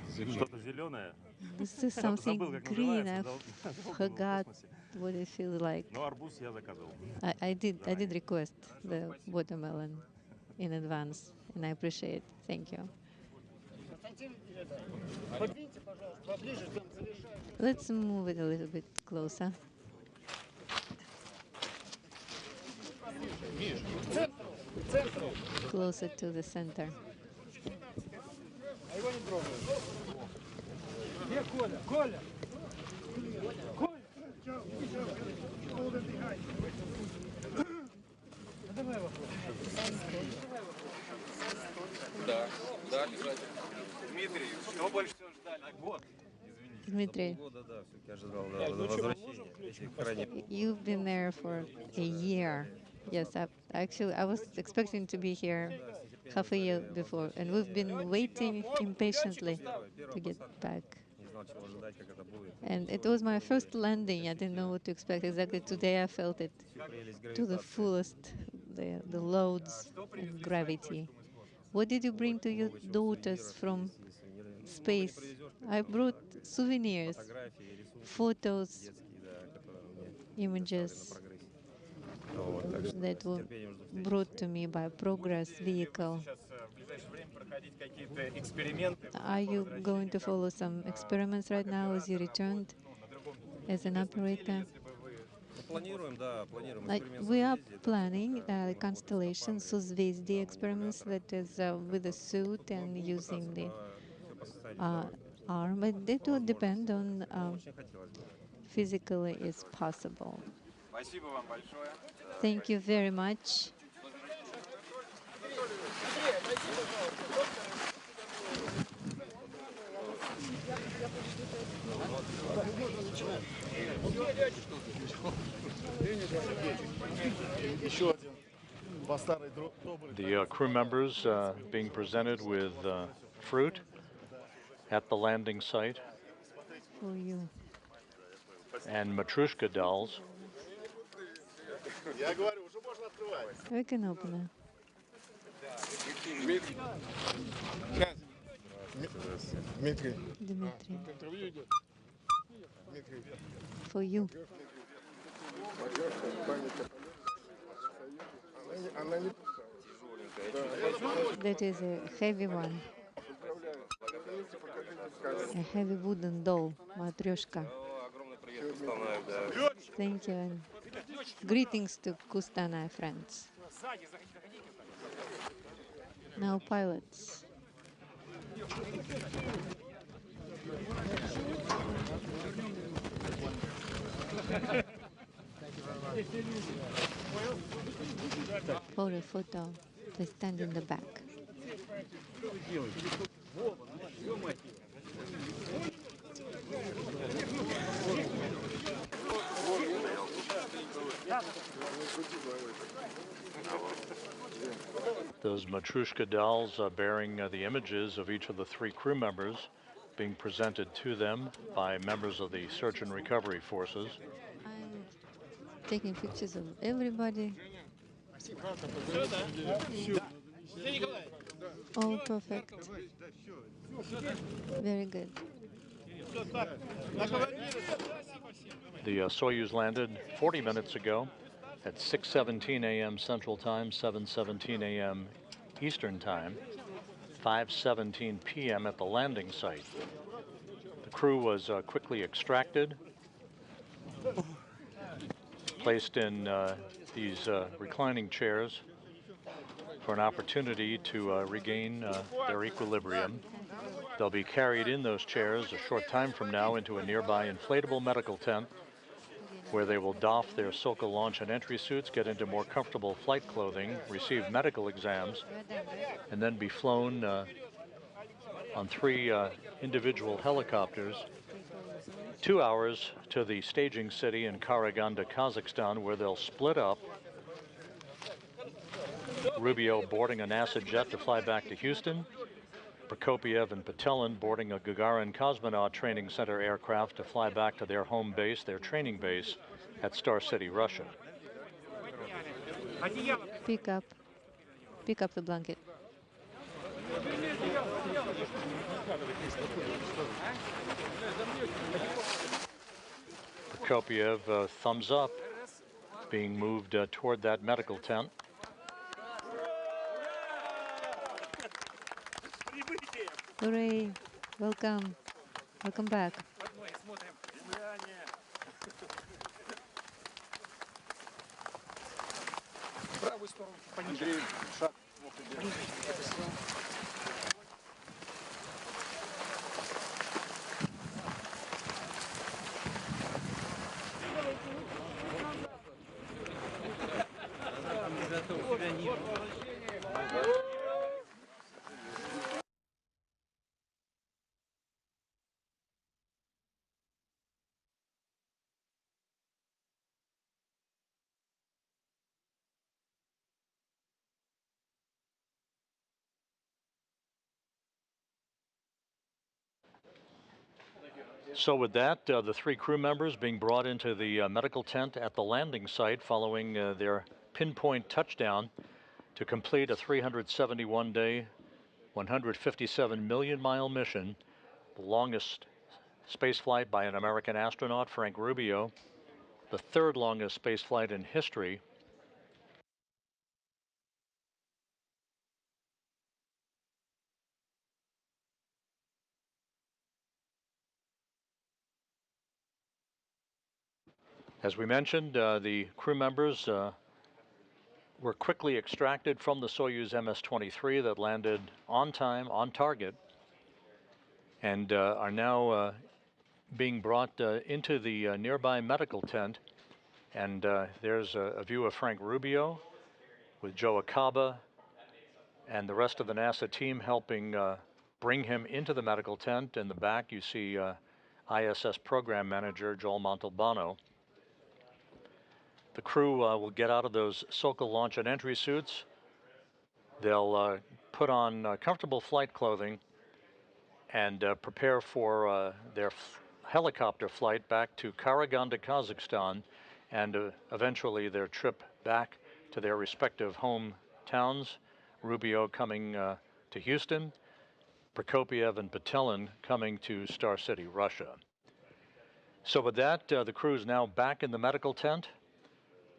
что-то зеленое. This is something green. I forgot what it feels like. Но арбуз я заказывал. I did request the watermelon in advance, and I appreciate it. Thank you. Let's move it a little bit closer. Closer to the center. Да, обязательно. Дмитрий, чего больше всего ждали? Год. Dmitry, you've been there for a year. Yes, I was expecting to be here half a year before, and we've been waiting impatiently to get back. And it was my first landing. I didn't know what to expect. Exactly today I felt it to the fullest, the loads and gravity. What did you bring to your daughters from space? I brought souvenirs, photos, images that were brought to me by Progress vehicle. Are you going to follow some experiments right now as you returned as an operator? We are planning constellation Soyuz experiments that is with a suit and using the arm, but it will depend on physically is possible. Thank you very much. The crew members being presented with fruit at the landing site. For you. And Matryoshka dolls. We can open it. Дмитрий. Dmitry. For you. That is a heavy one. A heavy wooden doll, Matryoshka. Thank you. And greetings to Kustanaya friends. Now pilots. For a photo, they stand in the back. Those Matryoshka dolls bearing the images of each of the 3 crew members being presented to them by members of the search and recovery forces. I'm taking pictures of everybody. Oh, perfect. Very good. The Soyuz landed 40 minutes ago at 6:17 a.m. Central Time, 7:17 a.m. Eastern Time, 5:17 p.m. at the landing site. The crew was quickly extracted, placed in these reclining chairs for an opportunity to regain their equilibrium. They'll be carried in those chairs a short time from now into a nearby inflatable medical tent where they will doff their Sokol launch and entry suits, get into more comfortable flight clothing, receive medical exams, and then be flown on 3 individual helicopters 2 hours to the staging city in Karaganda, Kazakhstan, where they'll split up. Rubio boarding a NASA jet to fly back to Houston. Prokopiev and Patelin boarding a Gagarin Cosmonaut Training Center aircraft to fly back to their home base, their training base at Star City, Russia. Pick up the blanket. Prokopiev, thumbs up, being moved toward that medical tent. Hooray! Welcome. Welcome back. So with that, the 3 crew members being brought into the medical tent at the landing site following their pinpoint touchdown to complete a 371-day, 157 million mile mission, the longest space flight by an American astronaut, Frank Rubio, the 3rd longest space flight in history. As we mentioned, the crew members were quickly extracted from the Soyuz MS-23 that landed on time, on target, and are now being brought into the nearby medical tent. And there's a view of Frank Rubio with Joe Acaba and the rest of the NASA team helping bring him into the medical tent. In the back, you see ISS program manager Joel Montalbano. The crew will get out of those Sokol launch and entry suits. They'll put on comfortable flight clothing and prepare for their helicopter flight back to Karaganda, Kazakhstan, and eventually their trip back to their respective hometowns. Rubio coming to Houston, Prokopiev and Patelin coming to Star City, Russia. So with that, the crew is now back in the medical tent.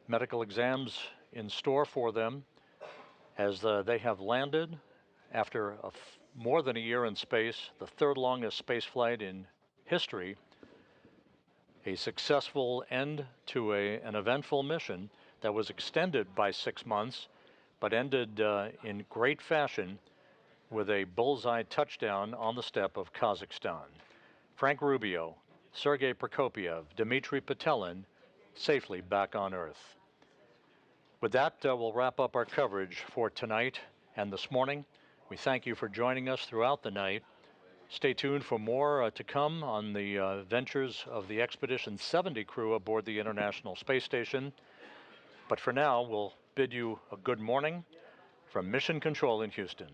Medical exams in store for them as they have landed after more than a year in space, the 3rd longest space flight in history, a successful end to an eventful mission that was extended by 6 months, but ended in great fashion with a bullseye touchdown on the steppe of Kazakhstan. Frank Rubio, Sergei Prokopiev, Dmitry Patelin, safely back on Earth. With that, we'll wrap up our coverage for tonight and this morning. We thank you for joining us throughout the night. Stay tuned for more to come on the ventures of the Expedition 70 crew aboard the International Space Station. But for now, we'll bid you a good morning from Mission Control in Houston.